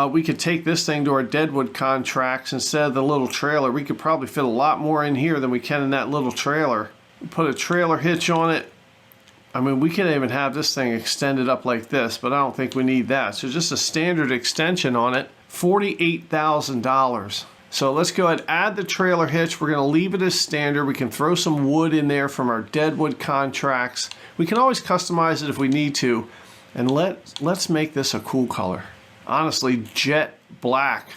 We could take this thing to our deadwood contracts instead of the little trailer. We could probably fit a lot more in here than we can in that little trailer. Put a trailer hitch on it. I mean, we can even have this thing extended up like this, but I don't think we need that. So just a standard extension on it, $48,000. So let's go ahead and add the trailer hitch. We're gonna leave it as standard. We can throw some wood in there from our deadwood contracts. We can always customize it if we need to. And let's make this a cool color. Honestly, jet black.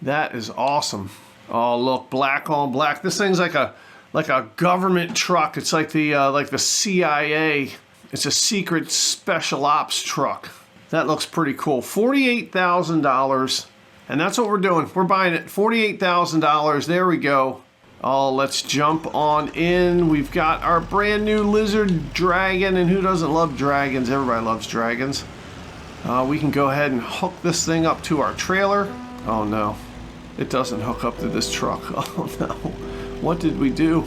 That is awesome. Oh, look, black on black. This thing's like a government truck. It's like the CIA. It's a secret special ops truck. That looks pretty cool. $48,000, and that's what we're doing. We're buying it. $48,000. There we go. Oh, let's jump on in. We've got our brand new lizard dragon, and who doesn't love dragons? Everybody loves dragons. We can go ahead and hook this thing up to our trailer. Oh no, it doesn't hook up to this truck. Oh no, what did we do?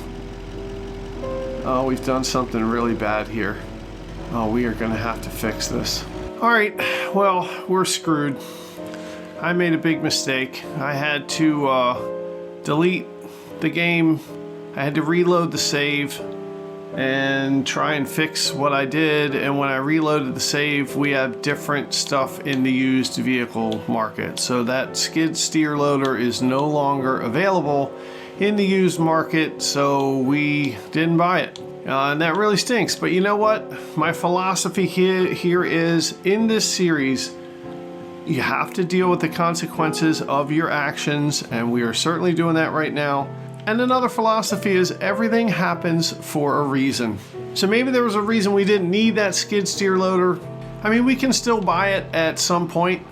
Oh, we've done something really bad here. Oh, we are gonna have to fix this. All right, well, we're screwed. I made a big mistake. I had to delete the game. I had to reload the save and try and fix what I did. And when I reloaded the save, we have different stuff in the used vehicle market. So that skid steer loader is no longer available in the used market, so we didn't buy it. And that really stinks. But you know what? My philosophy here is, in this series, you have to deal with the consequences of your actions, and we are certainly doing that right now. And another philosophy is everything happens for a reason. So maybe there was a reason we didn't need that skid steer loader. I mean, we can still buy it at some point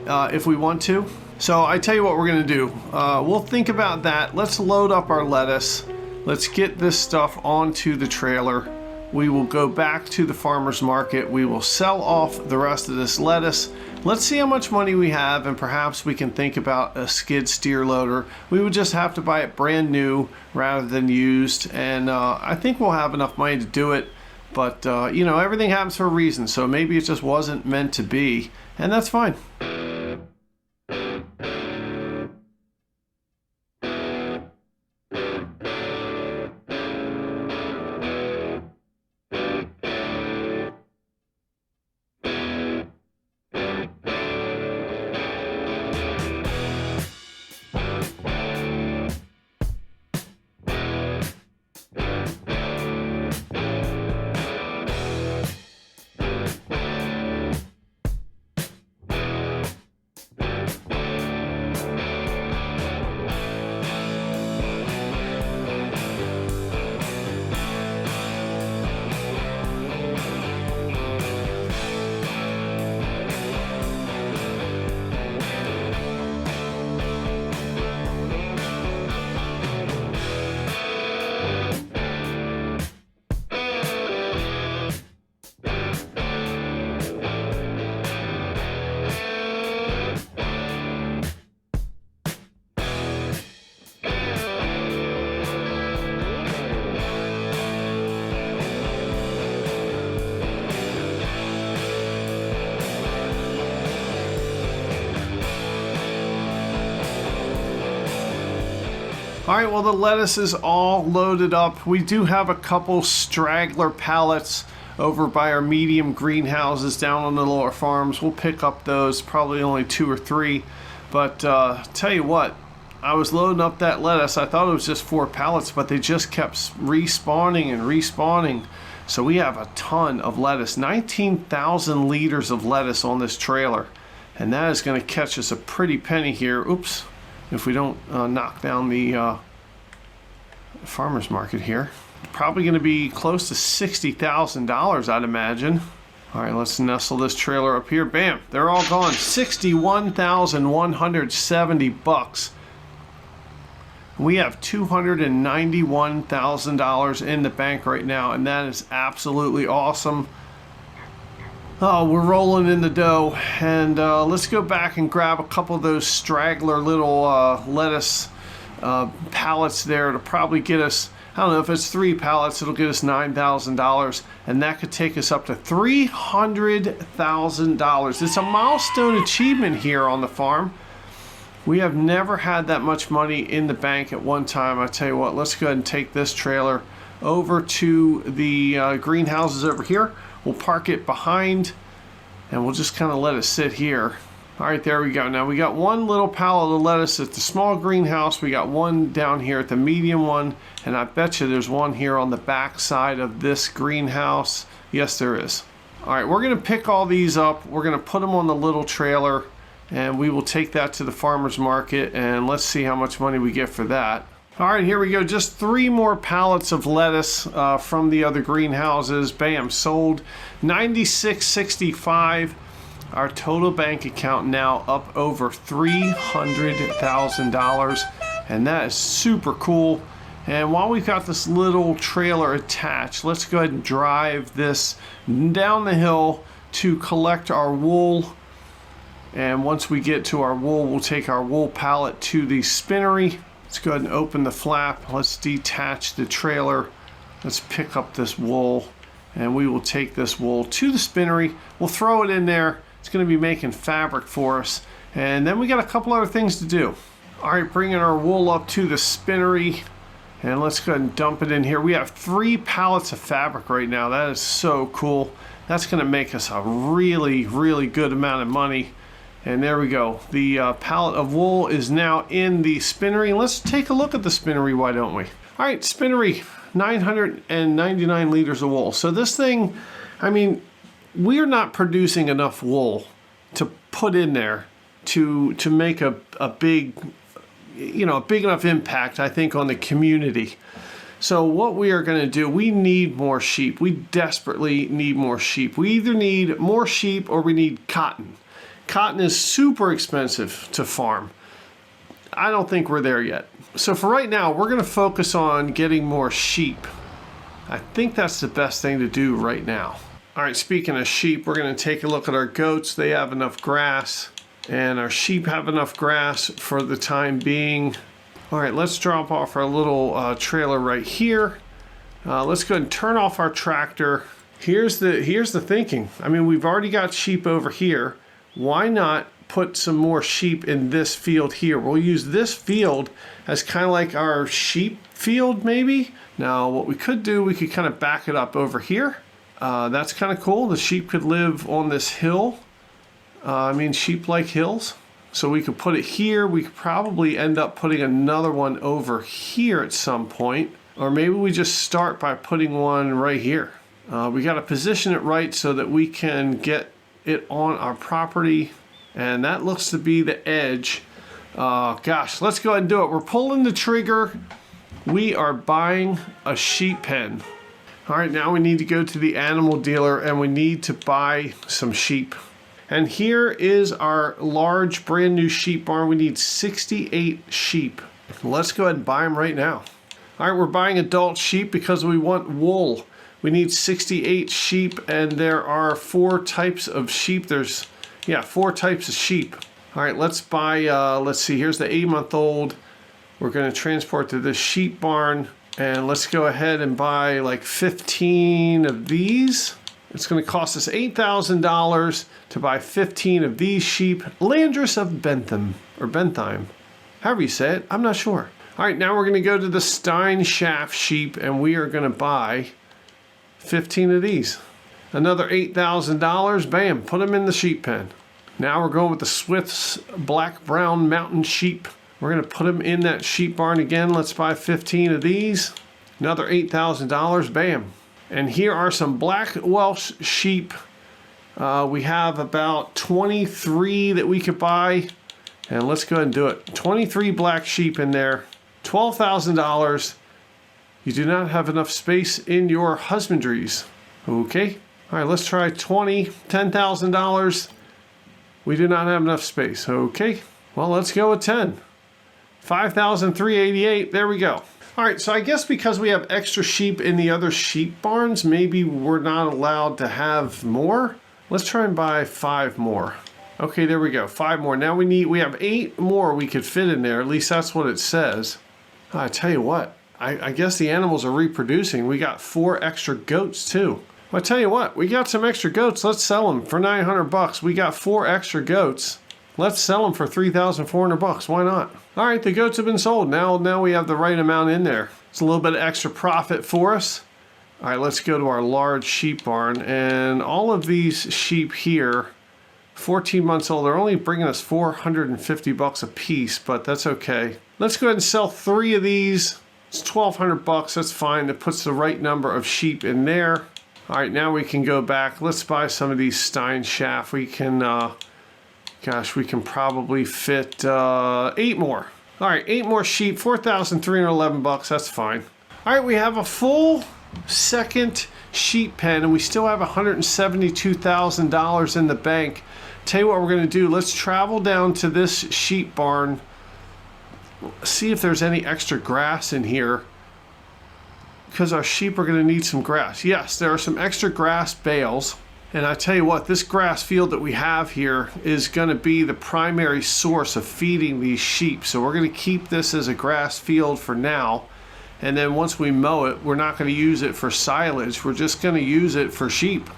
if we want to. So I tell you what we're gonna do. We'll think about that. Let's load up our lettuce. Let's get this stuff onto the trailer. We will go back to the farmer's market. We will sell off the rest of this lettuce. Let's see how much money we have, and perhaps we can think about a skid steer loader. We would just have to buy it brand new rather than used, and I think we'll have enough money to do it. But you know, everything happens for a reason, so maybe it just wasn't meant to be, and that's fine. All right, well, the lettuce is all loaded up. We do have a couple straggler pallets over by our medium greenhouses down on the lower farms. We'll pick up those, probably only 2 or 3. But tell you what, I was loading up that lettuce. I thought it was just 4 pallets, but they just kept respawning and respawning. So we have a ton of lettuce, 19,000 liters of lettuce on this trailer. And that is gonna catch us a pretty penny here. Oops. If we don't knock down the farmer's market here. Probably going to be close to $60,000, I'd imagine. All right, let's nestle this trailer up here. Bam, they're all gone. $61,170. We have $291,000 in the bank right now, and that is absolutely awesome. Oh, we're rolling in the dough, and let's go back and grab a couple of those straggler little lettuce pallets there to probably get us, I don't know, if it's 3 pallets, it'll get us $9,000, and that could take us up to $300,000. It's a milestone achievement here on the farm. We have never had that much money in the bank at one time. I tell you what, let's go ahead and take this trailer over to the greenhouses over here. We'll park it behind, and we'll just kind of let it sit here. All right, there we go. Now we got one little pallet of lettuce at the small greenhouse. We got one down here at the medium one, and I bet you there's one here on the back side of this greenhouse. Yes, there is. All right, we're gonna pick all these up. We're gonna put them on the little trailer, and we will take that to the farmer's market, and let's see how much money we get for that. All right, here we go. Just 3 more pallets of lettuce from the other greenhouses. Bam, sold. $96.65. Our total bank account now up over $300,000, and that is super cool. And while we've got this little trailer attached, let's go ahead and drive this down the hill to collect our wool. And once we get to our wool, we'll take our wool pallet to the spinnery. Let's go ahead and open the flap. Let's detach the trailer. Let's pick up this wool, and we will take this wool to the spinnery. We'll throw it in there. It's going to be making fabric for us. And then we got a couple other things to do. All right, bringing our wool up to the spinnery. And let's go ahead and dump it in here. We have 3 pallets of fabric right now. That is so cool. That's going to make us a really, really good amount of money. And there we go. The pallet of wool is now in the spinnery. Let's take a look at the spinnery, why don't we? All right, spinnery, 999 liters of wool. So this thing, I mean, we're not producing enough wool to put in there to make a big, a big enough impact, I think, on the community. So what we are going to do, we need more sheep. We desperately need more sheep. We either need more sheep or we need cotton. Cotton is super expensive to farm. I don't think we're there yet. So for right now, we're going to focus on getting more sheep. I think that's the best thing to do right now. All right, speaking of sheep, we're going to take a look at our goats. They have enough grass. And our sheep have enough grass for the time being. All right, let's drop off our little trailer right here. Let's go ahead and turn off our tractor. Here's the thinking. I mean, we've already got sheep over here. Why not put some more sheep in this field here? We'll use this field as kind of like our sheep field, maybe. Now, what we could do, we could kind of back it up over here. That's kind of cool. The sheep could live on this hill. Sheep like hills. So we could put it here. We could probably end up putting another one over here at some point. Or maybe we just start by putting one right here. We got to position it right so that we can get it on our property. And that looks to be the edge. Gosh, let's go ahead and do it. We're pulling the trigger. We are buying a sheep pen. All right, now we need to go to the animal dealer and we need to buy some sheep. And here is our large brand new sheep barn. We need 68 sheep. Let's go ahead and buy them right now. All right, we're buying adult sheep because we want wool. We need 68 sheep, and there are 4 types of sheep. There's, 4 types of sheep. All right, let's buy, let's see, here's the 8-month-old. We're gonna transport to this sheep barn, and let's go ahead and buy like 15 of these. It's going to cost us $8,000 to buy 15 of these sheep. Landress of Bentham, or Bentheim, however you say it, I'm not sure. All right, now we're going to go to the Stein Shaft sheep, and we are going to buy 15 of these. Another $8,000, bam, put them in the sheep pen. Now we're going with the Swift's Black-Brown Mountain sheep. We're going to put them in that sheep barn again. Let's buy 15 of these. Another $8,000, bam. And here are some black Welsh sheep. We have about 23 that we could buy. And let's go ahead and do it. 23 black sheep in there. $12,000. You do not have enough space in your husbandries. Okay. All right, let's try 20. $10,000. We do not have enough space. Okay. Well, let's go with 10. 5,388. There we go. All right, so I guess because we have extra sheep in the other sheep barns, maybe we're not allowed to have more. Let's try and buy 5 more. Okay, there we go, 5 more. Now we have 8 more we could fit in there. At least that's what it says. I tell you what, I guess the animals are reproducing. We got 4 extra goats too. Well, I tell you what, we got some extra goats. Let's sell them for $900. We got 4 extra goats. Let's sell them for $3,400. Why not? All right, the goats have been sold. Now we have the right amount in there. It's a little bit of extra profit for us. All right, let's go to our large sheep barn. And all of these sheep here, 14 months old, they're only bringing us $450 a piece, but that's okay. Let's go ahead and sell 3 of these. It's $1,200. That's fine. That puts the right number of sheep in there. All right, now we can go back. Let's buy some of these Stein Shaft. We can... Gosh, we can probably fit 8 more. All right, 8 more sheep, $4,311. That's fine. All right, we have a full second sheep pen, and we still have $172,000 in the bank. Tell you what we're going to do. Let's travel down to this sheep barn, see if there's any extra grass in here. because our sheep are going to need some grass. Yes, there are some extra grass bales. And I tell you what, this grass field that we have here is going to be the primary source of feeding these sheep. So we're going to keep this as a grass field for now. And then once we mow it, we're not going to use it for silage. We're just going to use it for sheep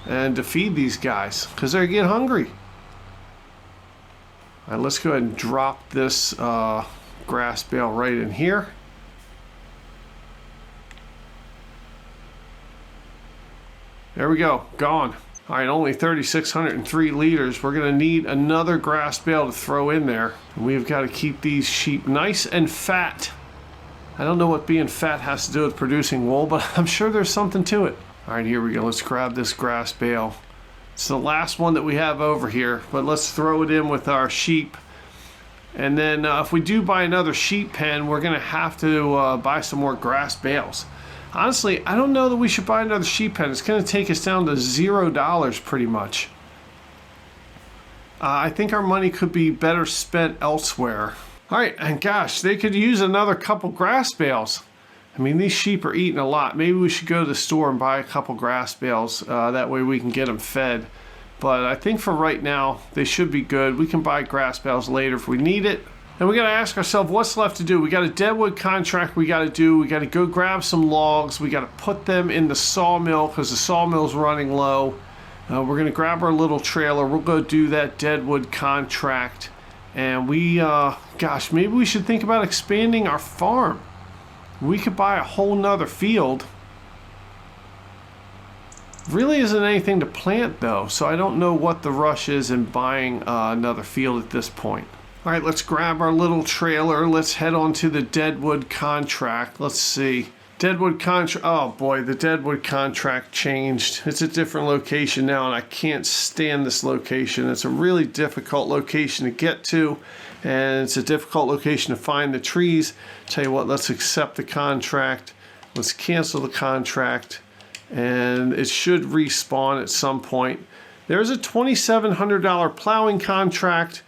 and to feed these guys because they get hungry. All right, let's go ahead and drop this grass bale right in here. There we go, gone. All right, only 3,603 liters. We're gonna need another grass bale to throw in there. And we've got to keep these sheep nice and fat. I don't know what being fat has to do with producing wool, but I'm sure there's something to it. All right, here we go. Let's grab this grass bale. It's the last one that we have over here, but let's throw it in with our sheep. And then if we do buy another sheep pen, we're gonna have to buy some more grass bales. Honestly, I don't know that we should buy another sheep pen. It's going to take us down to $0 pretty much. I think our money could be better spent elsewhere. All right, and gosh, they could use another couple grass bales. I mean, these sheep are eating a lot. Maybe we should go to the store and buy a couple grass bales. That way we can get them fed. But I think for right now, they should be good. We can buy grass bales later if we need it. And we got to ask ourselves what's left to do. We got a deadwood contract we got to do. We got to go grab some logs. We got to put them in the sawmill because the sawmill's running low. We're going to grab our little trailer. We'll go do that deadwood contract. And we, gosh, maybe we should think about expanding our farm. We could buy a whole nother field. Really isn't anything to plant though, so I don't know what the rush is in buying another field at this point. All right, let's grab our little trailer. Let's head on to the Deadwood contract. Let's see. Deadwood contract. Oh boy, the Deadwood contract changed. It's a different location now, and I can't stand this location. It's a really difficult location to get to, and it's a difficult location to find the trees. Tell you what, let's accept the contract. Let's cancel the contract, and it should respawn at some point. There's a $2,700 plowing contract.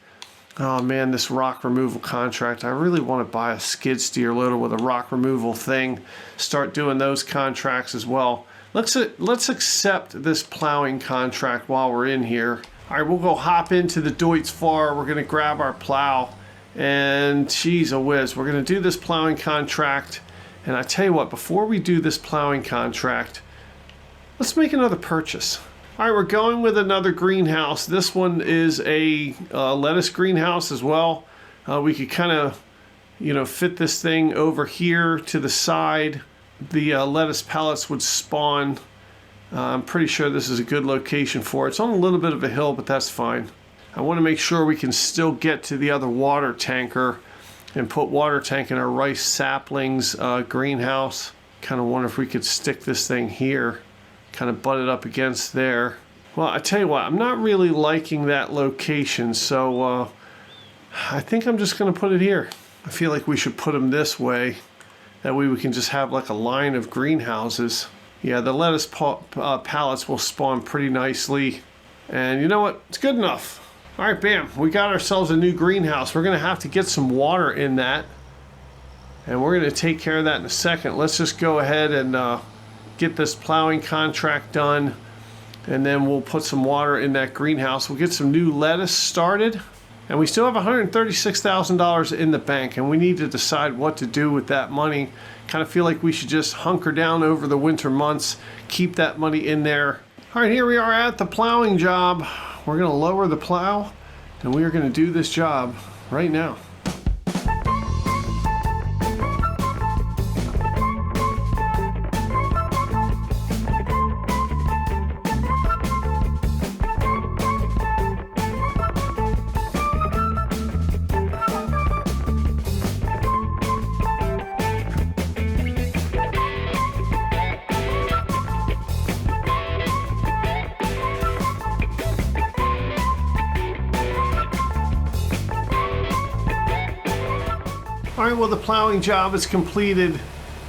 Oh man, this rock removal contract. I really want to buy a skid steer loader with a rock removal thing. Start doing those contracts as well. Let's accept this plowing contract while we're in here. All right, we'll go hop into the Deutz Fahr. We're going to grab our plow. And geez a whiz, we're going to do this plowing contract. And I tell you what, before we do this plowing contract, let's make another purchase. All right, we're going with another greenhouse. This one is a lettuce greenhouse as well. We could kind of, fit this thing over here to the side. The lettuce pellets would spawn. I'm pretty sure this is a good location for it. It's on a little bit of a hill, but that's fine. I want to make sure we can still get to the other water tanker and put water tank in our rice saplings greenhouse. Kind of wonder if we could stick this thing here. Kind of butt it up against there. Well, I tell you what, I'm not really liking that location, so I think I'm just going to put it here. I feel like we should put them this way. That way we can just have like a line of greenhouses. Yeah, the lettuce pallets will spawn pretty nicely. And you know what? It's good enough. All right, bam. We got ourselves a new greenhouse. We're going to have to get some water in that. And we're going to take care of that in a second. Let's just go ahead and get this plowing contract done, and then we'll put some water in that greenhouse. We'll get some new lettuce started, and we still have $136,000 in the bank, and we need to decide what to do with that money. Kind of feel like we should just hunker down over the winter months, keep that money in there. All right, here we are at the plowing job. We're going to lower the plow, and we are going to do this job right now. All right, well, the plowing job is completed,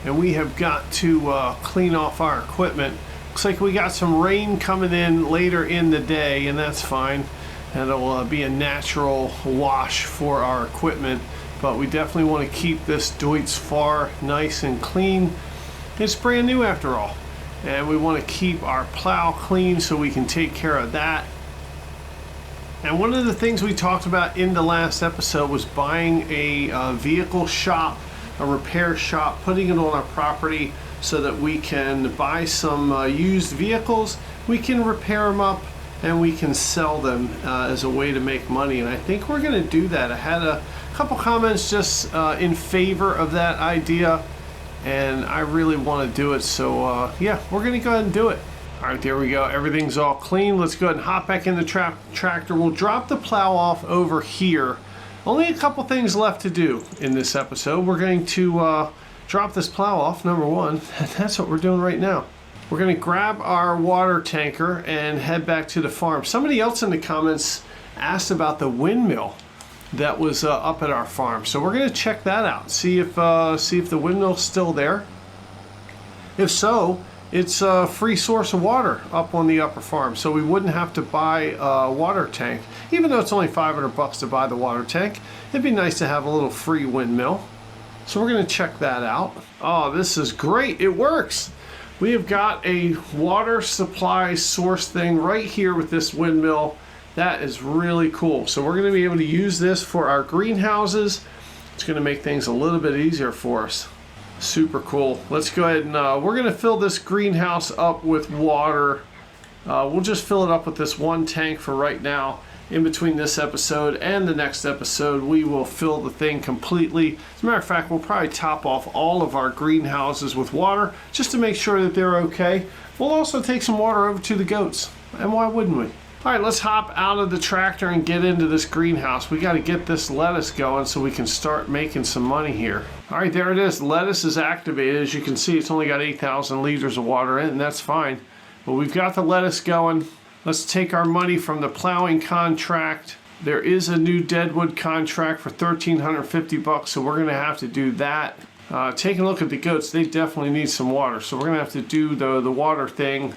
and we have got to clean off our equipment. Looks like we got some rain coming in later in the day, and that's fine. And it'll be a natural wash for our equipment, but we definitely want to keep this Deutz Fahr nice and clean. It's brand new after all. And we want to keep our plow clean so we can take care of that. And one of the things we talked about in the last episode was buying a vehicle shop, a repair shop, putting it on our property so that we can buy some used vehicles, we can repair them up, and we can sell them as a way to make money. And I think we're going to do that. I had a couple comments just in favor of that idea, and I really want to do it. So yeah, we're going to go ahead and do it. All right, there we go. Everything's all clean. Let's go ahead and hop back in the tractor. We'll drop the plow off over here. Only a couple things left to do in this episode. We're going to drop this plow off, number one. That's what we're doing right now. We're going to grab our water tanker and head back to the farm. Somebody else in the comments asked about the windmill that was up at our farm. So we're going to check that out. See if the windmill's still there. If so, it's a free source of water up on the upper farm. So we wouldn't have to buy a water tank. Even though it's only $500 to buy the water tank, it'd be nice to have a little free windmill. So we're going to check that out. Oh, this is great. It works. We have got a water supply source thing right here with this windmill. That is really cool. So we're going to be able to use this for our greenhouses. It's going to make things a little bit easier for us. Super cool. Let's go ahead and we're going to fill this greenhouse up with water. We'll just fill it up with this one tank for right now. In between this episode and the next episode, we will fill the thing completely. As a matter of fact, we'll probably top off all of our greenhouses with water just to make sure that they're okay. We'll also take some water over to the goats, and why wouldn't we? All right, let's hop out of the tractor and get into this greenhouse. We got to get this lettuce going so we can start making some money here. All right, there it is. Lettuce is activated. As you can see, it's only got 8,000 liters of water in it, and that's fine. But we've got the lettuce going. Let's take our money from the plowing contract. There is a new deadwood contract for $1,350, so we're going to have to do that. Taking a look at the goats, they definitely need some water, so we're going to have to do the water thing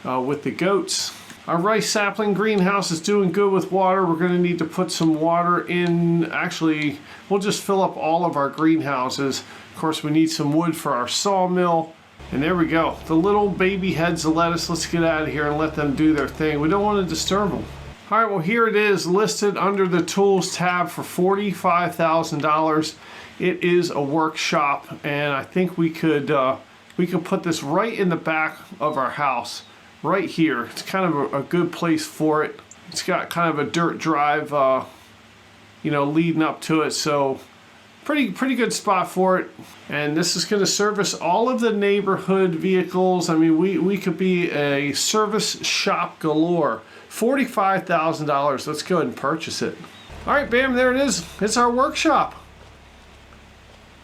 with the goats. Our rice sapling greenhouse is doing good with water. We're going to need to put some water in. Actually, we'll just fill up all of our greenhouses. Of course, we need some wood for our sawmill. And there we go. The little baby heads of lettuce. Let's get out of here and let them do their thing. We don't want to disturb them. All right, well, here it is listed under the tools tab for $45,000. It is a workshop, and I think we could put this right in the back of our house, right here. It's kind of a good place for it. It's got kind of a dirt drive, leading up to it, so pretty good spot for it. And this is going to service all of the neighborhood vehicles. I mean, we could be a service shop galore. $45,000. Let's go ahead and purchase it. All right, bam, there it is. It's our workshop.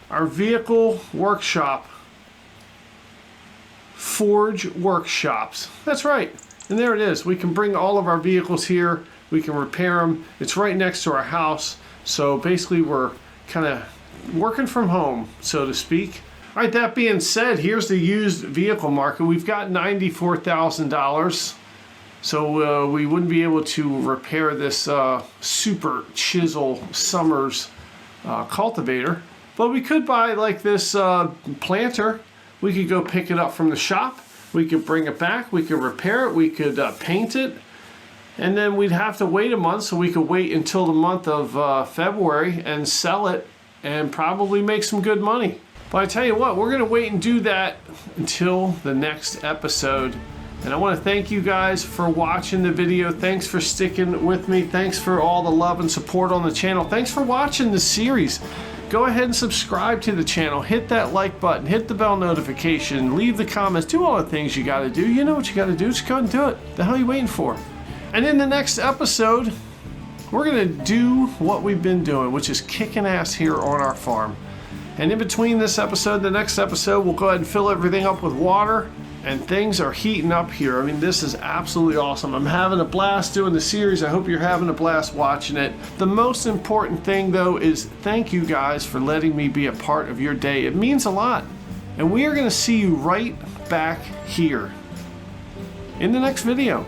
Our vehicle workshop. Forge workshops. That's right. And there it is. We can bring all of our vehicles here. We can repair them. It's right next to our house. So basically we're kind of working from home, so to speak. All right, that being said, here's the used vehicle market. We've got $94,000. So we wouldn't be able to repair this super chisel Summers cultivator. But we could buy like this planter. We could go pick it up from the shop. We could bring it back. We could repair it. We could paint it. And then we'd have to wait a month, so we could wait until the month of February and sell it and probably make some good money. But I tell you what, we're going to wait and do that until the next episode. And I want to thank you guys for watching the video. Thanks for sticking with me. Thanks for all the love and support on the channel. Thanks for watching the series. Go ahead and subscribe to the channel. Hit that like button. Hit the bell notification. Leave the comments. Do all the things you got to do. You know what you got to do. Just go ahead and do it. The hell are you waiting for? And in the next episode, we're going to do what we've been doing, which is kicking ass here on our farm. And in between this episode and the next episode, we'll go ahead and fill everything up with water. And things are heating up here. I mean, this is absolutely awesome. I'm having a blast doing the series. I hope you're having a blast watching it. The most important thing, though, is thank you guys for letting me be a part of your day. It means a lot. And we are going to see you right back here in the next video.